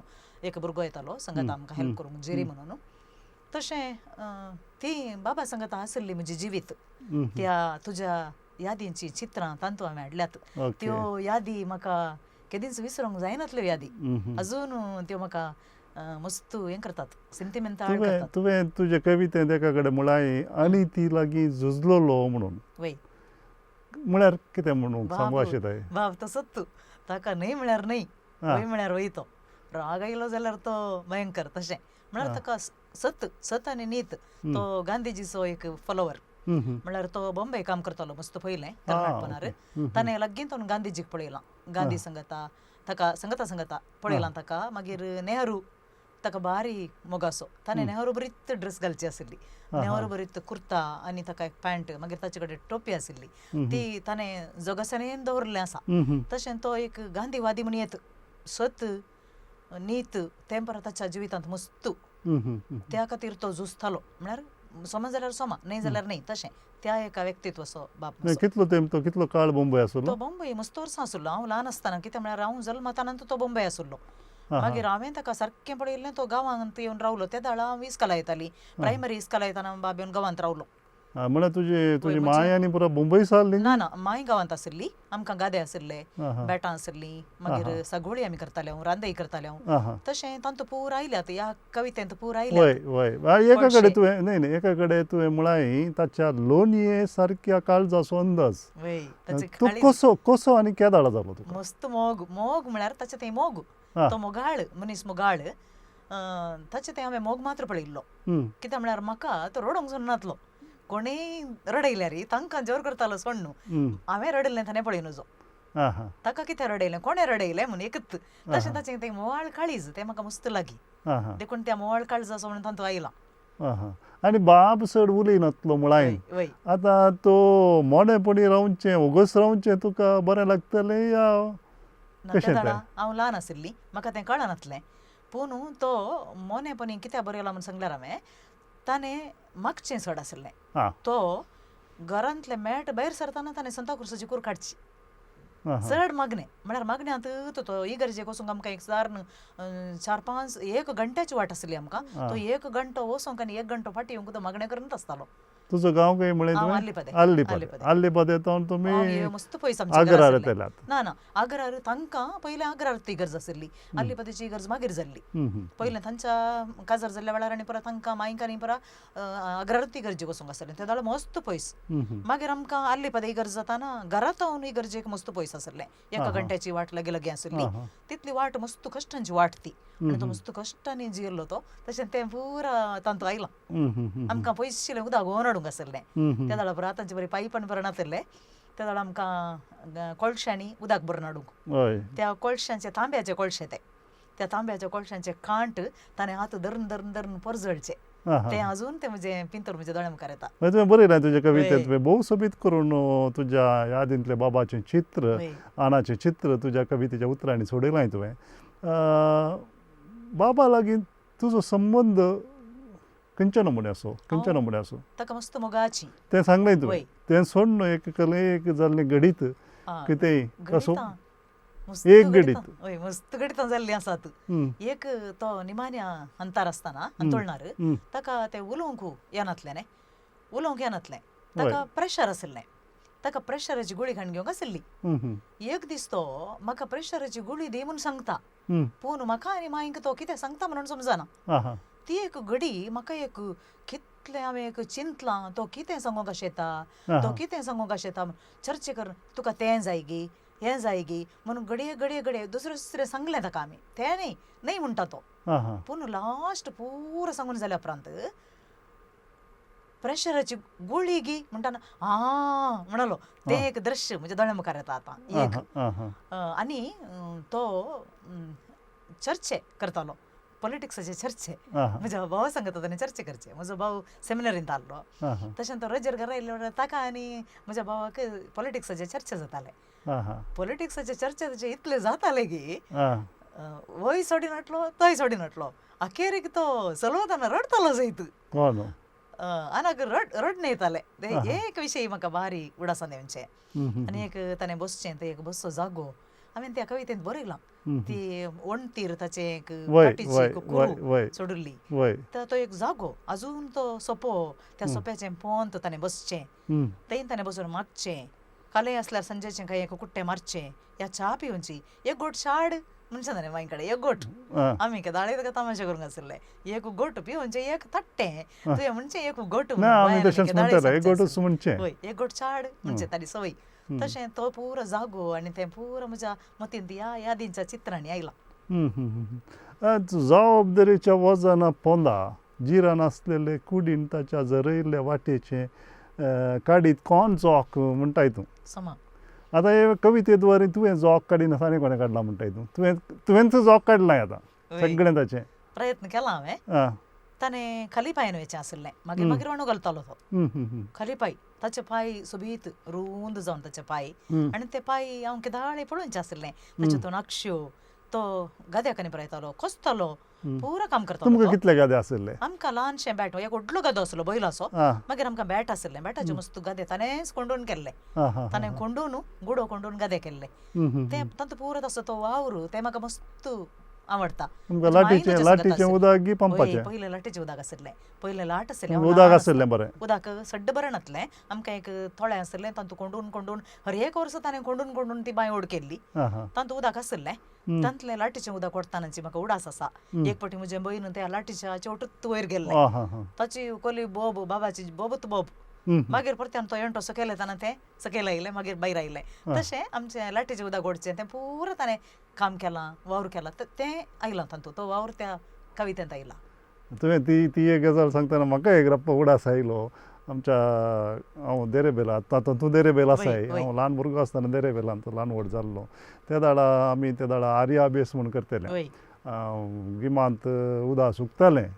एक भुरगो येतालो संगत आमकां हेल्प करूंक जेरी म्हणून तशें ती बाबा संगत आसली म्हजी जिवीत त्या तुज्या यादींची चित्रां तांतू हांवें हाडल्यात त्यो यादी म्हाका केदींच विसरूंक जायनातल्यो यादी अजून त्यो म्हाका मस्त हें करतात सेंटिमेंटल करतात तुवें तुजे कवितेंत एका कडेन म्हळाय आनी ती लागीं झुजलोलो म्हणून वय म्हळ्यार कितें म्हणून सांगू आशिताय बाब तसोच तूं ताका न्हय म्हळ्यार न्हय वय म्हळ्यार वय तो राग आयलो जाल्यार तो भयंकर तशें म्हळ्यार ताका सत आनी नीत तो गांधीजीचो एक फॉलोवर म्हळ्यार तो बॉम्बे काम करतालो मस्त पयलें तरणाटपणार ताणें लागीं तो गांधीजीक पळयलां गांधी संगता ताका संगता पळयलां ताका मागीर नेहरू ताका भारी मोगासो ताणें नेहरू बरीत ड्रेस घालची आशिल्ली नेहरू बरीत कुर्ता आनी ताका एक पॅन्ट मागीर ताचे कडेन टोपी आशिल्ली ती ताणें जगसाणेन दवरलें आसा तशें तो एक गांधीवादी म्हूण येत सत नीत तें परत ताच्या जिवितांत मस्त त्या खातीर तो झुजतालो म्हळ्यार सोमा जाल्यार सोमा न्हय जाल्यार न्हय तशें त्या एका व्यक्तित्वाचो बाप कितलो तेंप तो कितलो काळ बॉम्बे आसलो तो बॉम्बे मस्त वर्सां आसलो हांव ल्हान आसतना कित्याक म्हळ्यार हांव जल्मातानंत तो बॉम्बे आसलो मागीर हांवें ताका सारकें पळयल्लें तो गांवांत येवन रावलो त्या दाळा हांव इस्काला येताली प्रायमरी इस्काला येताना बाब येवन गांवांत रावलो म्हळ्यार तुजी माय आनी पुरो मुंबय सारली ना ना माय गांवांत आशिल्ली आमकां गादे आशिल्ले बेटां आशिल्लीं मागीर सगोळी आमी करताले हांव रांदय करताले हांव तशें तांतू पूर आयल्यात ह्या कवितेंत पूर आयल्यात वय एका कडेन तुवें न्हय एका कडेन तुवें म्हळाय ताच्या लोलये सारक्या काळजाचो अंदाज तूं कसो आनी केदाळा जालो तुका मस्त मोग म्हळ्यार ताचें तें मोग तो मोगाळ मनीस मोगाळ ताचें तें हांवें मोग मात्र पळयल्लो कित्याक म्हळ्यार म्हाका तो रडोंक नातलो कोणेय रडयल्यार तांकां जोर करतालो सोड न्हू हांवें रडयल्लें ताणें पळय नजो ताका कितें रडयलें कोणें रडयलें म्हणून एकच तशें ताचें तें मोवाळ काळीज तें म्हाका मस्त लागीं देखून त्या मोवाळ काळज असो म्हणून तांतू आयलां आनी बाब चड उलयनातलो म्हळाय आतां तो मोडेपणी रावचें ओगस रावचें तुका बरें लागतलें या हांव ल्हान आशिल्ली म्हाका तें कळनातलें पूण तो मोनेपणी कित्याक बरयलां म्हणून सांगल्यार हांवें ताणें मागचें चड आशिल्लें तो घरांतलें मेट भायर सरतना ताणें सांताक्रुजाची कूर काडची चड मागणें म्हळ्यार मागण्यांत तो इगर्जेक वचूंक आमकां एक सादारण 4-5 1 घंट्याची वाट आसली आमकां तो 1 घंटो वचूंक आनी 1 घंटो फाटी येवंक तो मागणें करीत आसतालो तुझं गाव काही म्हणे हांव तुवें? आल्लीपदे. आल्लीपदे आल्लीपदे. आल्लीपदेंतल्यान तुमी हे मस्त पयस आमचे घर आग्रार आसलें. येयल्यात. ना ना आग्रार तांकां पयलें आग्रार इगर्ज आशिल्ली, आल्लीपदेची इगर्ज मागीर जाल्ली. पयलें तांच्या काजार जाल्ल्या वेळार आनी परत तांकां मायंक आनी परत आग्रारूच इगर्जेक वचूंक आसलें. ते जाल्यार मस्त पयस. मागीर आमकां आल्लीपदे इगर्ज जाताना घरांतून इगर्जेक मस्त पयस आसलें. एका घंट्याची वाट लागी लागी आसली. तितली वाट मस्त कश्टांची वाट ती. आनी तो मस्त कश्टांनी जियेल्लो तो. तशें तें पुरा तांतू आयलां. आमकां पयसशिल्लें उदक व्होवन हाडूंक आसलें. त्या वेळार परत आतांचे बरें पायपान भरून नासलें. त्या वेळार आमकां कोळश्यांनी उदक भरून हाडूंक. हय. त्या कोळश्यांचे तांब्याचे कोळशे ते. त्या तांब्याच्या कोळश्यांचे कांट ताणें हात धरून धरून धरून परजळचे. ते अजून ते म्हणजे पिंतूर म्हणजे दोळे मुखार येता. मागीर तुवें बरयलें तुजे कवितेंत वय. तुवें भोव सोबीत करून तुज्या यादींतले बाबाचें चित्र, वय. आनाचें चित्र तुज्या कवितेच्या उतरांनी सोडयलां तुवें. बाबा लागीं तुजो संबंद खंयच्या नमुन्याचो खंयच्या नमुन्याचो ताका मस्त मोगाची. तें सांगलें तुवें. वय. तें सोड न्हू एक कलेक जाल्लें गणीत हा. कितेंय कसो गणितां. मस्त एक गणितां. गणित. वय मस्त गणितां जाल्लीं आसात. एक तो निमाण्या अंतार आसतना अंतोळणार ताका तें उलोवंक येनासलें न्ही. उलोवंक येनासलें. ताका प्रेशर आसलें. ताका प्रेशराची गुळी खाण घेवंक आसली. एक दीस तो म्हाका प्रेशराची गुळी दी म्हूण सांगता. पूण म्हाका आनी मांयक तो कितें सांगता म्हणून समजना. ती एक घडी म्हाका एक कितलें हांवें एक चिंतलां तो कितें सांगूंक आशेता. तो कितें सांगूंक आशेता. चर्चे कर तुका तें जाय गी हें जाय गी म्हणून घडये घडये घडये दुसरें दुसरें सांगलें ताका आमी. तें न्ही म्हणटा तो. पूण लास्ट पुरो सांगून जाल्या उपरांत प्रेशराची गुळी गी म्हणटाना म्हणलो. तें एक दृश्य म्हणजे दोळ्या मुखार येता आतां एक. आनी तो चर्चे करतालो. पॉलिटिक्साचे चर्चे. म्हज्या भावा सांगता ताणें चर्चे करचे. म्हजो भाव सेमिनरींत आहलो. तशें तो रजेर घरा आयल्लो ताका आनी म्हज्या भावाक पॉलिटिक्साचे चर्चे जाताले. पॉलिटिक्साचे चर्चे ताचे इतले जाताले की वय सोडीन हाडलो तोय सोडीन हाडलो. अखेरीक तो चलवताना रडतालो जैत. आनाक रडणे येताले. एक विशय म्हाका भारी उडासान येवचें. आनी एक ताणें बसचें ते एक बसचो जागो हांवें त्या कवितेंत बरयलां. ती वणटीर ताचें एक काटीची कुरू सोडिल्ली. तो एक जागो अजून तो सोपो. त्या सोप्याचें पोंत ताणें बसचें. थंय ताणें बसून मागचें. काले आसल्यार संजेचें खंय एक कुट्टें मारचें. या च्या पिवची. एक गोट शाड म्हणचें ताणें मांय कडेन. एक गोट. आमी केदाळे ताका तमाशे करूंक आसले. एक गोट पिवचें एक तट्टें. तुवें म्हणचें एक गोट एक गोट शाड म्हणचें ताची संवय. तशें तो पुरो जागो आनी तें पुरो म्हज्या मतींत ह्या यादींच्या चित्रांनी आयलां. जबाबदारीच्या वजना पोंदा जिरान आसलेले कुडीन ताच्या झरयल्ल्या वाटेचें काडीत कोण जोक म्हणटाय तूं. समा. आतां हे कवितेंत वरी तुवें जोक काडिना आनी कोणें काडला म्हणटाय तूं. तुवें जोक काडलां आतां सगळें ताचें. प्रयत्न केला हांवें. ताणें खाली पांयान वेचें आसलें. मागीर मागीर वांडो घालतालो तो. खाली पांय. ताचे पांय सोबीत रुंद जावन ताचे पांय. आनी ते पांय हांव केदाळे पळोवचें आसलें. तातूंत अक्षो तो गाद्याक आनी बरयतालो कसतालो. पुरो काम करतालो. तुमकां कितले गादे आसले? आमकां ल्हानशें बॅट एक व्हडलो गादो आसलो बैलाचो. मागीर आमकां बॅट आसलें. बॅटाचे मस्त गादे ताणेंच कोंडून केल्ले. ताणें कोंडून गुडो कोंडून गादे केल्ले. ते तातूंत पुरो तसो तो वावर तें म्हाका मस्त आवडटा. लाटीचें उदक गी पंपाचें? पयलें लाटीचें उदक आसलें. पयलें लाट आसलें. उदक आसलें बरें. उदक सड्ड बरें नासलें. आमकां एक थोडें आसलें तातूंत कोंडून कोंडून हर एक वर्स ताणें कोंडून कोंडून ती बांय ओड केल्ली. तातूंत उदक आसलें. तांतलें लाटीचें उदक ओडटानाची म्हाका उडास आसा. एक फावटी म्हजें भयण त्या लाटीच्या चेवटूत वयर गेल्लें. ताची कोली बोब बाबाची बोबूत बोब. मागीर परत्यान तो एंटो सकयल येताना तें सकयल आयलें मागीर भायर आयलें. तशें आमचें लाटीचें उदक ओडचें तें पुरो ताणें काम केलां वावर केलां तें आयलां तातूंत. तो वावर त्या कवितेंत आयलां. तुवें ती एक गजाल सांगतना म्हाका एक रप्प उडास आयलो. आमच्या हांव देरेबेला तातूंत तूं देरेबेल आसाय. हांव ल्हान भुरगो आसतना देरेबेलांत तो ल्हान व्हड जाल्लो. त्या दाडा आमी त्या दाडा आर्या अभ्यास म्हूण करताले. गिमांत उदक सुकतालें.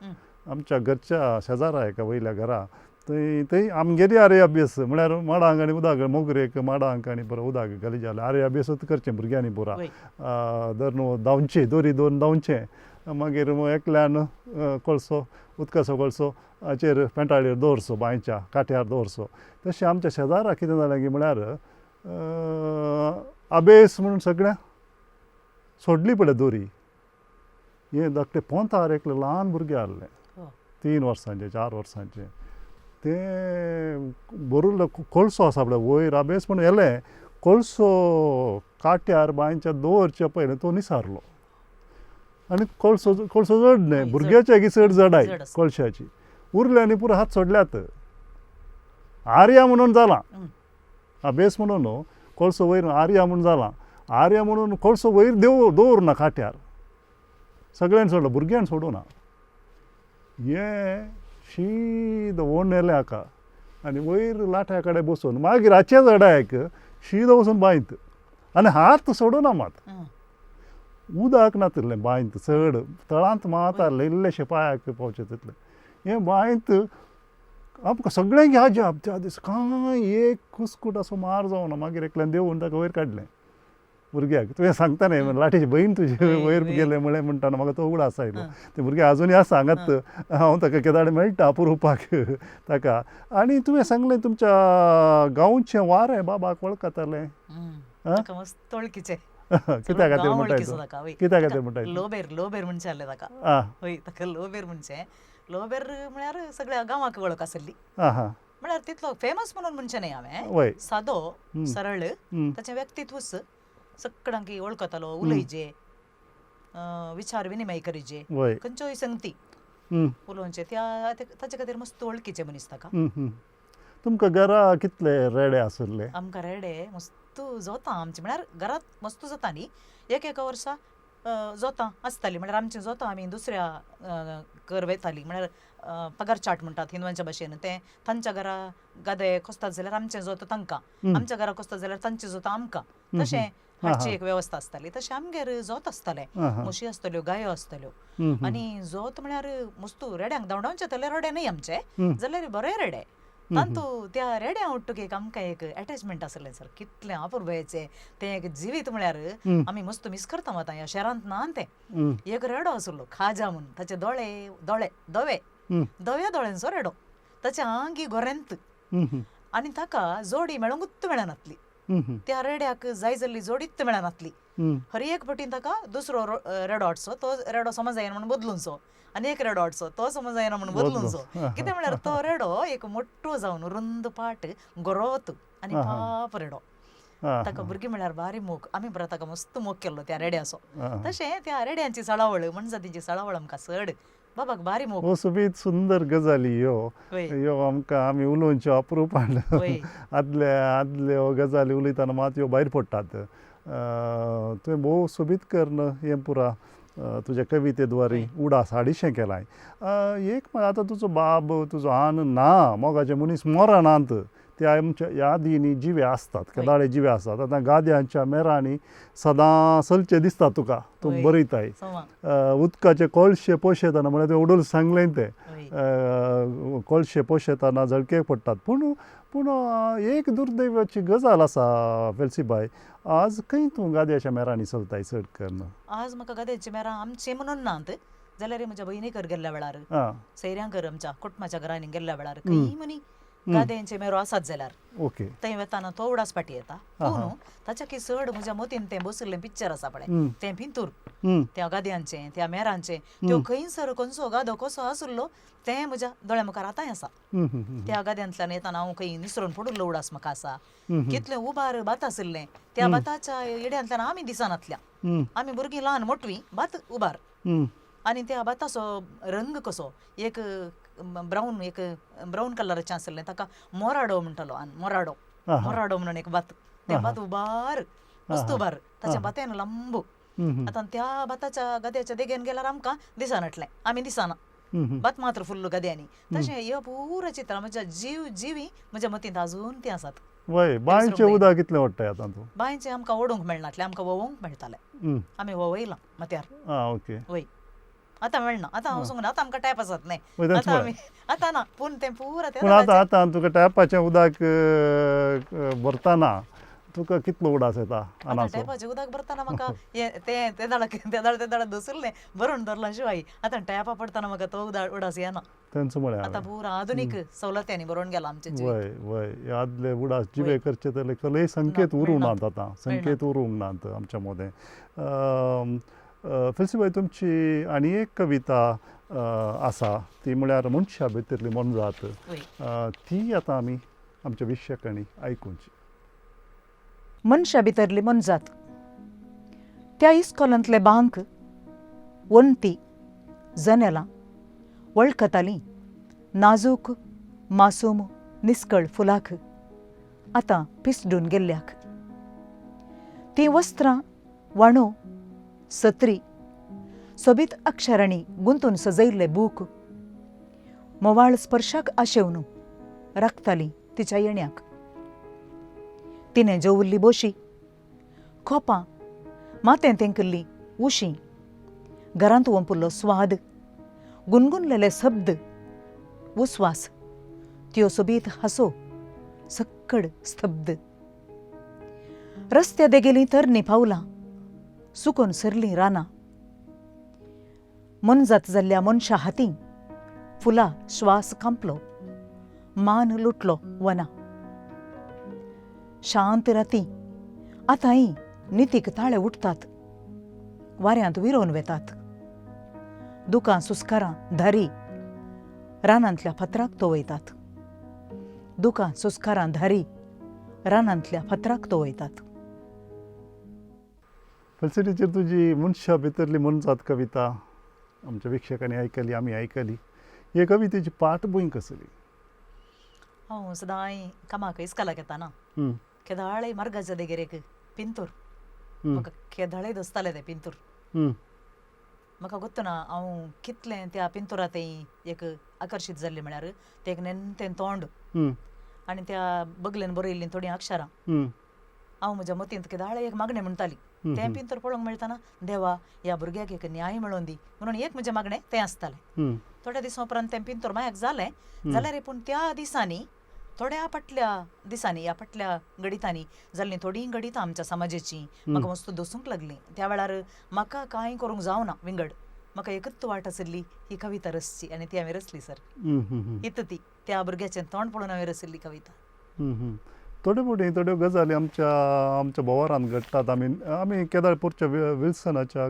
आमच्या घरच्या शेजारा एका वयल्या घरा थंय आमगेली आर्य अभ्यास म्हळ्यार माडांक आनी उदक मोगरेक माडांक आनी बरो उदक घाली जाल्यार आर्य अभ्यासूच करचें भुरग्यांनी पुरा. दर न्हू धांवचें दोरी दोन धांवचें. मागीर एकल्यान कळसो उदकाचो कळसो हाचेर पेंटाळेर दवरचो बांयच्या काट्यार दवरचो. तशें आमच्या शेजारा कितें जालें की म्हळ्यार अभ्यास म्हणून सगळ्यां सोडली पळय दोरी. हे धाकटे पोंतार एकले ल्हान भुरगे आहले 3 वर्सांचे 4 वर्सांचे. ते बरोल कोळसो आसा पळय वयर आबेस पूण येले कोळसो काट्यार बांयच्या दवरचे पयले तो निसारलो आनी कोळसो जड न्हय जड. भुरग्याच्या की चड जडाय जड आसा. कोळशाची उरल्यांनी पुरो हात सोडल्यात आर्या म्हणून जाला आबेस म्हणून न्हू कोळसो वयर आर्या म्हणून जाला आर्या म्हणून कोळसो वयर दवरना काट्यार सगळ्यांनी सोडलो भुरग्यांनी सोडूना हे शीद ओण येले हाका आनी वयर लाट्या कडेन बसून मागीर रातचे जडायक शीद वचून बांयत आनी हात सोडूना मात उदक नातलें बांयत चड तळांत मात इल्लेशे पांयाक पावचे तितलें हें बांयत आमकां सगळ्यांक ह्या त्या दीस कांय एक कुस्कूट असो मार जावना मागीर एकल्यान देंवून ताका वयर काडलें भुरग्याक तुवें सांगता न्ही लाटेची बहीण तुजी वयर गेले म्हळें म्हणटाना म्हाका तो उगडो आसायलो ते भुरगे आजुनूय आसा हांगात हांव ताका केदाडे मेळटा अपुरुपाक ताका आनी तुवें सांगलें तुमच्या गांवचें वारें बाबाक वळखतालें ताका मस्त वळखीचें कित्या खातीर म्हणटाय वळखीचो तो? ताका वय. कित्या खातीर ताका म्हणटाय तो? लोबेर म्हणचे आहले ताका आं वय ताका लोबेर म्हणचे लोबेर म्हळ्यार सगळ्या गांवाक वळख आसली आं हां म्हळ्यार तितलो फेमस म्हणून म्हणचे न्ही हांवें वय सादो सरळ ताचें व्यक्तित्वच सगळ्यांक वळखतालो उलयचे विचार विनिमय करीचे वय खंयच्योय संगती उलोवचे ताचे खातीर मस्त वळखीचे मनीस ताका तुमकां घरा कितले रेडे आसले आमकां रेडे मस्त जोतां आमचे म्हळ्यार घरांत मस्त जाता न्ही एक वर्सा जोतां आसतालीं म्हळ्यार आमचीं जोतां आमी दुसऱ्या घर वेतालीं म्हळ्यार पगार चाट म्हणटात हिंदवांच्या भाशेन ते तांच्या घरा गादे कोसतात जाल्यार आमचें जोत तांकां आमच्या घरा कोसतात जाल्यार तांचें जोत आमकां तशें हाडची एक वेवस्था आसताली तशें आमगेर जोत आसताले म्हशी आसतल्यो गायो आसतल्यो आनी जोत म्हळ्यार मस्त रेड्यांक धांवडावचे जाल्यार रेडे न्ही आमचे जाल्यार बरे रेडे तांतू त्या रेड्या उठ्ठूक एक आमकां एक अटॅचमेंट आसलें सर कितलें आपुरबायेचें तें एक जिवीत म्हळ्यार आमी मस्त मिस करता आतां ह्या शहरांत ना तें एक रेडो आसलो खाजा म्हणून ताचे दवे दव्या दोळ्यांचो रेडो ताच्या आंगी गोरेंत आनी ताका जोडी मेळोंकूच मेळनातली त्या रेड्याक जाय जाल्ली जोडीच मेळनातली हर एक फावटीन ताका दुसरो रेडो हाडचो तो रेडो समज जायना म्हणून बदलूनचो आनी एक रेडो हाडचो तो समज जायना म्हणून बदलूनचो कितें म्हळ्यार तो रेडो एक मोठ्ठो जावन रुंद पाट गरोत आनी पाप रेडो ताका भुरगीं म्हळ्यार बारी मोग आमी बरो ताका मस्त मोग केल्लो त्या रेड्याचो तशें त्या रेड्यांची सळावळ मनजातीची सळावळ आमकां चड बाबाक बारी मोग हो सुबीत सुंदर गजाली ह्यो आमकां आमी उलोवच्यो अप्रुपान आदले हो गजाली उलयतना मात ह्यो भायर पडटात तुवें भोव सोबीत कर्ण हें पुरा तुज्या कवितेद्वारे उडास हाडिशें केलाय एक आतां तुजो बाब तुजो आन ना मोगाचे मनीस मरणांत ते आमच्या यादींनी जिवे आसतात केदाळे जिवे आसतात आतां गाद्यांच्या मेरांनी सदां चलचें दिसता तुका तूं बरयताय उदकाचे कोळशे पोशेतना म्हळ्यार तुवें उडोल सांगलें तें कोळशे पोशेतना झळकेक पडटात पूण एक दुर्दैवाची गजाल आसा वेलसीबाई आज खंय तूं गाद्याच्या मेरांनी चलताय चड करून आज म्हाका गाद्याची मेरां आमचें म्हणून नात जाल्यार म्हज्या भयणीकर गेल्ल्या वेळार सैऱ्यांकर आमच्या कुटुंबाच्या घरांनी गेल्ल्या वेळार खंय मनी गाद्यांचे मेरो आसात जाल्यार ओके थंय वेताना तो उडास पाटी येता पूण ताच्या की चड म्हज्या मतीन तें बसयल्लें पिक्चर आसा पळय तें भितूर त्या गाद्यांचें त्या मेरांचें त्यो खंयसर खंयचो गादो कसो आसलो तें म्हज्या दोळ्या मुखार आतांय आसा त्या गाद्यांतल्यान येताना हांव खंय निसरून पडूल्लो उडास म्हाका आसा कितलें उबार भात आसलें त्या भाताच्या येड्यांतल्यान आमी दिसानातल्या आमी भुरगीं ल्हान मोटवीं भात उबार आनी त्या भाताचो रंग कसो एक ब्राऊन कलराचें आसलें ताका मोराडो म्हणटालो मोराडो म्हणून एक भात तें भात उबार मस्त उबार ताच्या भात्यान लांबू आतां त्या भाताच्या गाद्याच्या देगेन गेल्यार आमकां दिसानाटलें आमी दिसाना भात मात्र फुल्ल गाद्यांनी तशें ह्यो पुरो चित्रां म्हज्या जिवी म्हज्या मतींत आजून तीं आसात वय बांयचें उदक कितलें ओडटाय आतां तूं बांयचें आमकां ओडूंक मेळनातलें आमकां वोवंक मेळटालें आमी वोवयलां माथ्यार ओके वय आतां मेळना आतां हांव सांगून आतां आमकां टॅप आसात न्हय आतां आमी आतां ना पूण तें पुरो पूण आतां तुका टॅपाचें उदक भरतना तुका कितलो उडास येता आनाचो टॅपाचें उदक भरतना म्हाका ते दाडा दसुरलें भरून धरला शिवाय आतां टॅपा पडतना म्हाका तो उडास येना तेंच म्हळ्यार आतां पुरो आधुनीक सवलत्यांनी भरोवन गेला आमचें वय वय आदले उडास जिवे करचे जाल्यार खलय संकेत उरूंक नात आतां संकेत उरूंक नात आमच्या मदें फेल्सीबाई तुमची आनी एक कविता आसा ती म्हळ्यार मनशा भितरली मनजात. वय ती आतां आमी आमच्या विश्यकांनी आयकुची. मनशा भितरली मनजात. त्या इस्कोलांतले बांक वण्टी जनेलां वळखतालीं नाजूक मासूम निस्कळ फुलाक आतां पिसडून गेल्ल्याक. तीं वस्त्रां वाणो सत्री सोबीत अक्षरांनी गुंतून सजयल्ले बूक मोवाळ स्पर्शाक आशेवन राखतालीं तिच्या येण्याक. तिणें जेवल्ली बोशी खोपां मातें तेंकल्ली उशीं घरांत ओंपुल्लो स्वाद गुणगुणलेले शब्द उस्वास त्यो सोबीत हांसो सक्कड स्तब्ध. रस्त्या देगेलीं तरणी पावलां सुकून सरलीं रानां मनजात जाल्ल्या मनशा हातीं फुलां श्वास कांपलो मान लुटलो वना. शांत रातीं आतांय नितीक ताळे उठतात वाऱ्यांत विरोवन वेतात. दुकां सुस्कारां धारी रानांतल्या फातराक तोवयतात. दुकां सुस्कारां धारी रानांतल्या फातराक तोवयतात. फेल्सिटीचेर तुजी मनशा भितरली मनजात कविता आमच्या विक्षकांनी आयकली, आमी आयकली. हे कवितेची पाठभूंय कसली? हांव सदांय कामाक इस्कालाक येता ना हं, केदाळे मार्गाच्या देगेर एक पिंतूर हं, म्हाका केदाळे दसताले ते पिंतूर. हं, म्हाका गोत्तो ना हांव कितलें त्या पिंतुरांत एक आकर्शीत जाल्लें म्हळ्यार तें एक नेणटें तोंड हं, आनी त्या बगलेन बरयल्लीं थोडीं अक्षरां. हं, हांव म्हज्या मतींत केदाळे एक मागणें म्हणटाली. तें पिंतूर पळोवंक मेळटाना देवा ह्या भुरग्याक एक न्याय मेळोवन दी म्हणून एक म्हजें मागणें तें आसतालें. हं, थोड्या दिसां उपरांत तें पिंतूर मायाक जालें जाल्यार पूण त्या दिसांनी थोड्या फाटल्या दिसांनी ह्या फाटल्या गणितांनी जाल्लीं थोडीं गणितां आमच्या समाजाचीं म्हाका मस्त दसूंक लागलीं. त्या वेळार म्हाका कांय करूंक जावना विंगड. म्हाका एकच वाट आशिल्ली ही कविता रचची आनी ती हांवें रचली सर. हं, हं, हं, इत ती त्या भुरग्याचें तोंड पळोवन हांवें रचयल्ली कविता. हं, हं. थोड्यो फुडें थोड्यो गजाली आमच्या बोवारांत घडटात. आमी केदारपूरच्या विल्सनाच्या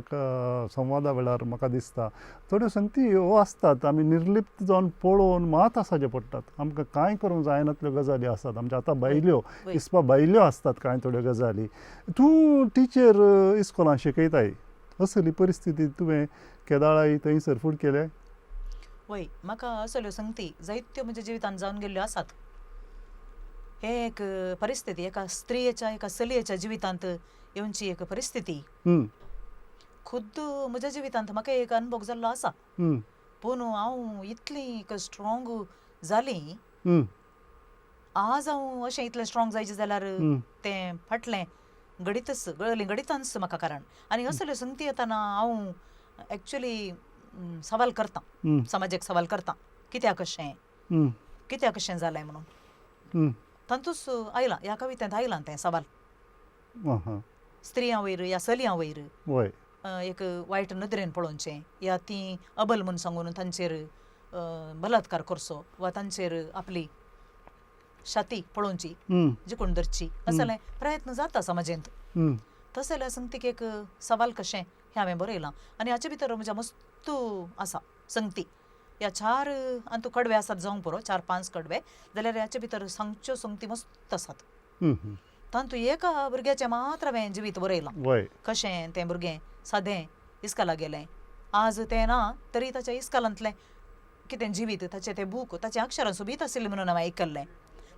संवादा वेळार म्हाका दिसता थोड्यो संगती ह्यो आसतात आमी निर्लिप्त जावन पळोवन मात आसाचे पडटात. आमकां कांय करूंक जायनातल्यो गजाली आसात. आमच्या आतां बायल्यो वय. इस्पा बायल्यो आसतात कांय थोड्यो गजाली. तूं टिचर इस्कोलांत शिकयताय असली परिस्थिती तुवें केदाळाय थंयसर फूड केले? वय म्हाका असल्यो संगती जायत्यो म्हज्या जिवितांत जावन गेल्ल्यो आसात. हे एक परिस्थिती एका स्त्रियेच्या एका चलयेच्या जिवितांत येवची एक परिस्थिती हं, खुद्द म्हज्या जिवितांत म्हाका एक अनुभव जाल्लो आसा. हं, पूण हांव इतली स्ट्रॉंग जालीं हं, आज हांव अशें इतलें स्ट्रॉंग जायचें जाल्यार हं, तें फाटलें गणितांच म्हाका कारण. आनी असल्यो संगती येताना हांव एक्चुली सवाल करतां हं, समाजाक सवाल करतां कित्याक अशें हं, कित्याक अशें जालें म्हणून. हं. तातूंच आयलां ह्या कवितेंत आयलां तें सवाल. आहा, स्त्रियां वयर या चलयां वयर वय. एक वायट नदरेन पळोवचें या तीं अबल म्हूण सांगून तांचेर बलात्कार करचो वा तांचेर आपली छाती पळोवची हं, जिखून धरची असले प्रयत्न जाता समाजेंत. हं, तशें जाल्यार संगतीक एक सवाल कशें हें हांवें बरयलां. आनी हाचे भितर म्हज्या मस्त आसा संगती. ह्या 4 अंतू कडवे आसात जावंक पुरो 4-5 कडवे जाल्यार ह्याचे भितर सांगच्यो संगती मस्त आसात. हं, हं. तातूंत एका भुरग्याचें मात्र हांवें जिवीत बरयलां. वय. कशें तें भुरगें सादें इस्काला गेलें आज तें ना तरी ताच्या इस्कालांतलें कितें जिवीत ताचें तें बूक ताचें अक्षरां सोबीत आशिल्लीं म्हणून हांवें आयकल्लें.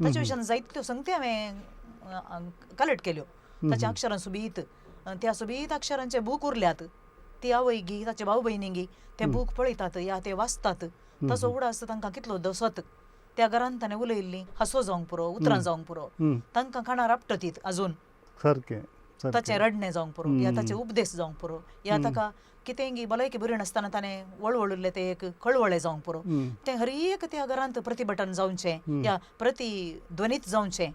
ताचे विशयान जायत्यो संगती हांवें कलेक्ट केल्यो. ताच्या अक्षरां सोबीत त्या सोबीत अक्षरांचे बूक उरल्यात. ती आवयगी ताचे भाव भयणींगी तें बूक पळयतात या ते वाचतात. ताचो उडास तांकां कितलो दसत. त्या घरांत ताणें उलयल्लीं हांसो जावंक पुरो उतरां जावंक पुरो तांकां खाणां रापटतीत आजून सारकें ताचें रडणें जावंक पुरो या ताचे उपदेश जावंक पुरो या ताका कितेंय भलायकी बरी नासतना ताणें वळवळिल्लें तें एक कळवळें जावंक पुरो तें हर एक त्या घरांत प्रतिभटन जावचें या प्रतिध्वनीत जावचें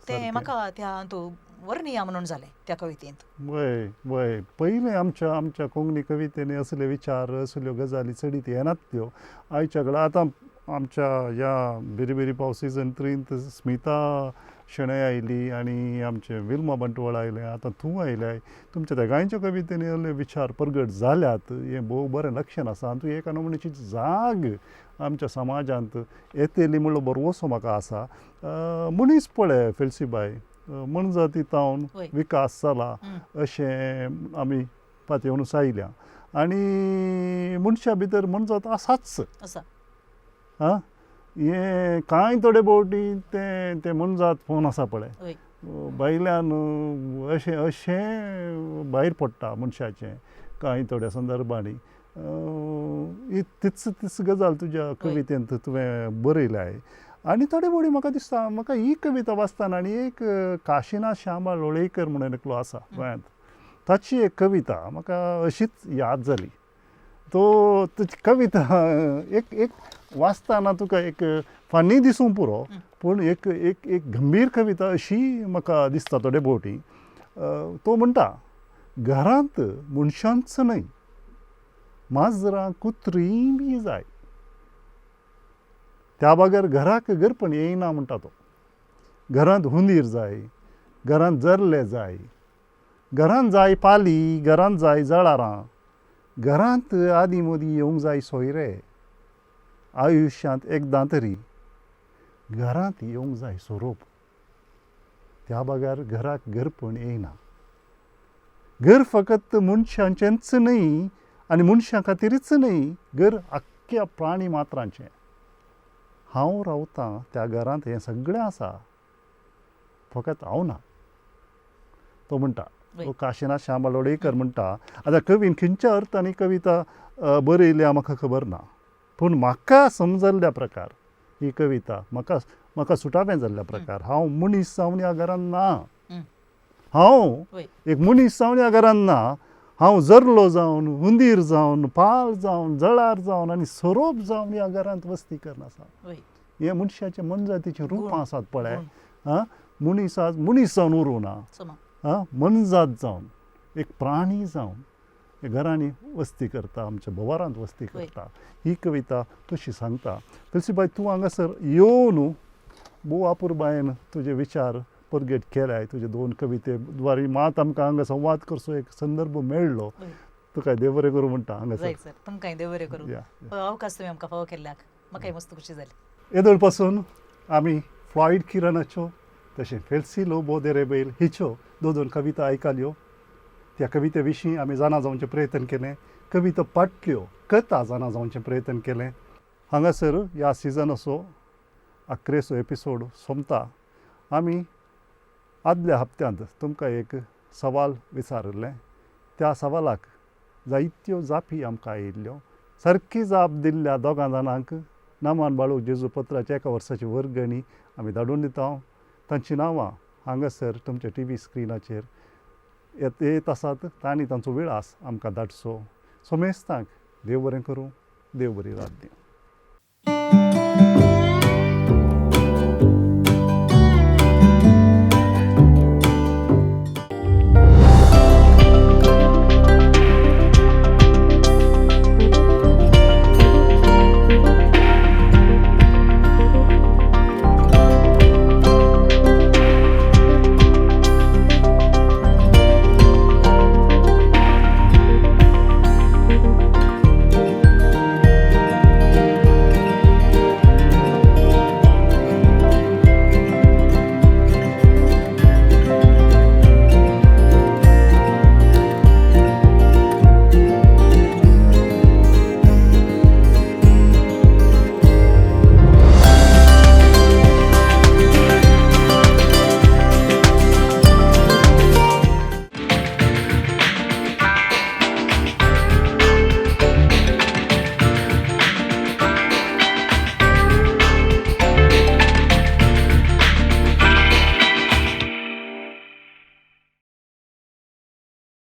तें म्हाका त्या हातूंत वर्णिया म्हणून जालें त्या कवितेंत. वय वय पयलें आमच्या कोंकणी कवितेनी असले विचार असल्यो गजाली चडीत येनात त्यो. आयच्या काळार आतां आमच्या ह्या बेरी बेरी पाव सीझन 3 स्मिता शणै आयली आनी आमचे विल्मा बंटवाळ आयले, आतां तूं आयल्याय. तुमच्या त्या गायच्या कवितेनी असले विचार प्रगट जाल्यात, हें भोव बरें लक्षण आसा. आनी तूं एका नमुन्याची जाग आमच्या समाजांत येतली म्हणलो बरोवसो म्हाका आसा. मनीस पळय फेल्सीबाई, मनजातीतावन वय. विकास जाला अशें आमी पातयेवनूच आयल्या. आनी मनशा भितर मनजात आसाच. आसा. आं हें कांय थोडे फावटी ते मनजात फोन आसा पळय, वय. भायल्यान अशें भायर पडटा मनशाचें कांय थोड्या संदर्भांनी. ही तीच गजाल तुज्या कवितेंत तुवें बरयल्याय. आनी थोडे फावटी म्हाका दिसता, म्हाका ही कविता वाचतना आनी एक काशिनाथ शामळ लोळयकर म्हणून एकलो आसा गोंयांत, ताची एक कविता म्हाका अशीच याद जाली. तुजी कविता एक वाचतना तुका एक फनी दिसूं पुरो, पूण एक एक एक गंभीर कविता अशी म्हाका दिसता थोडे फावटी. तो म्हणटा, घरांत मनशांच न्हय, माजरां कुत्रीं बी जाय. त्या भागर घराक घरपण येयना म्हणटा तो. घरांत हुंदीर जाय, घरांत जरले जाय, घरांत जाय पाली, घरांत जाय जळारां, घरांत आदी मदीं येवंक जाय सोयरे. आयुश्यांत एकदां तरी घरांत येवंक जाय सोरोप. त्या भागार घराक घरपण येयना. घर फकत मनशांचेंच न्हय आनी मनशां खातीरच न्हय, घर आख्ख्या प्राणी मात्रांचें. हांव रावतां त्या घरांत हें सगळें आसा, फकत हांव ना. तो म्हणटा, तो काशिनाथ शामळ लोळयकर म्हणटा. आतां कवीन खंयच्या अर्थान ही कविता बरयल्या म्हाका खबर ना, पूण म्हाका समजल्ल्या प्रकार ही कविता म्हाका सुटावें जाल्ल्या प्रकार, हांव मनीस जावन ह्या घरांत ना. हांव एक मनीस जावन ह्या घरांत ना. हांव जरलो जावन, हुंदीर जावन, पाल जावन, जळार जावन आनी सोरोप जावन ह्या घरांत वस्ती करन आसा. हे मनशाचे मनजातीचे रुपां आसात पळय. मनीस जावन उरूं ना, मनजात जावन एक प्राणी जावन हे घरांनी वस्ती करता, आमच्या भोवारांत वस्ती करता. ही कविता तशी सांगता. तुलसीबाई, तूं हांगासर येवन भोव आपुरबायेन तुजे विचार परगट केल्याय. तुजे 2 कविते द्वारे मात आमकां हांगा संवाद करचो एक संदर्भ मेळ्ळो. तुका देव बरें करूं म्हणटा हांगासर. तुमकांय देव बरें करूं. अवकाश तुवें आमकां फावो केल्ल्याक म्हाकाय मस्त खुशी जाली. येदोळ पासून आमी फ्लॉयड किरणाच्यो तशें फेल्सी लोबो दे रेबेल हिच्यो 2 कविता आयकल्यो. त्या कविते विशीं आमी जाणा जावचे प्रयत्न केले. कविता पाटल्यो, कथा जाणा जावचे प्रयत्न केले. हांगासर ह्या सिजनाचो 11सो एपिसोड सोंपता. आमी आदल्या हप्त्यांत तुमकां एक सवाल विचारिल्ले. त्या सवालाक जायत्यो जापी आमकां आयिल्ल्यो. सारकी जाप दिल्ल्या 2 जाणांक नामान बाळूक जेजू पत्राच्या 1 वर्साची वर्गणी आमी धाडून दिता. तांचीं नांवां हांगासर तुमच्या TV स्क्रिनाचेर येत आसात. तांणी तांचो विळास आमकां धाडचो. सो मेस्तांक देव बरें करूं. देव बरी रात दिवं.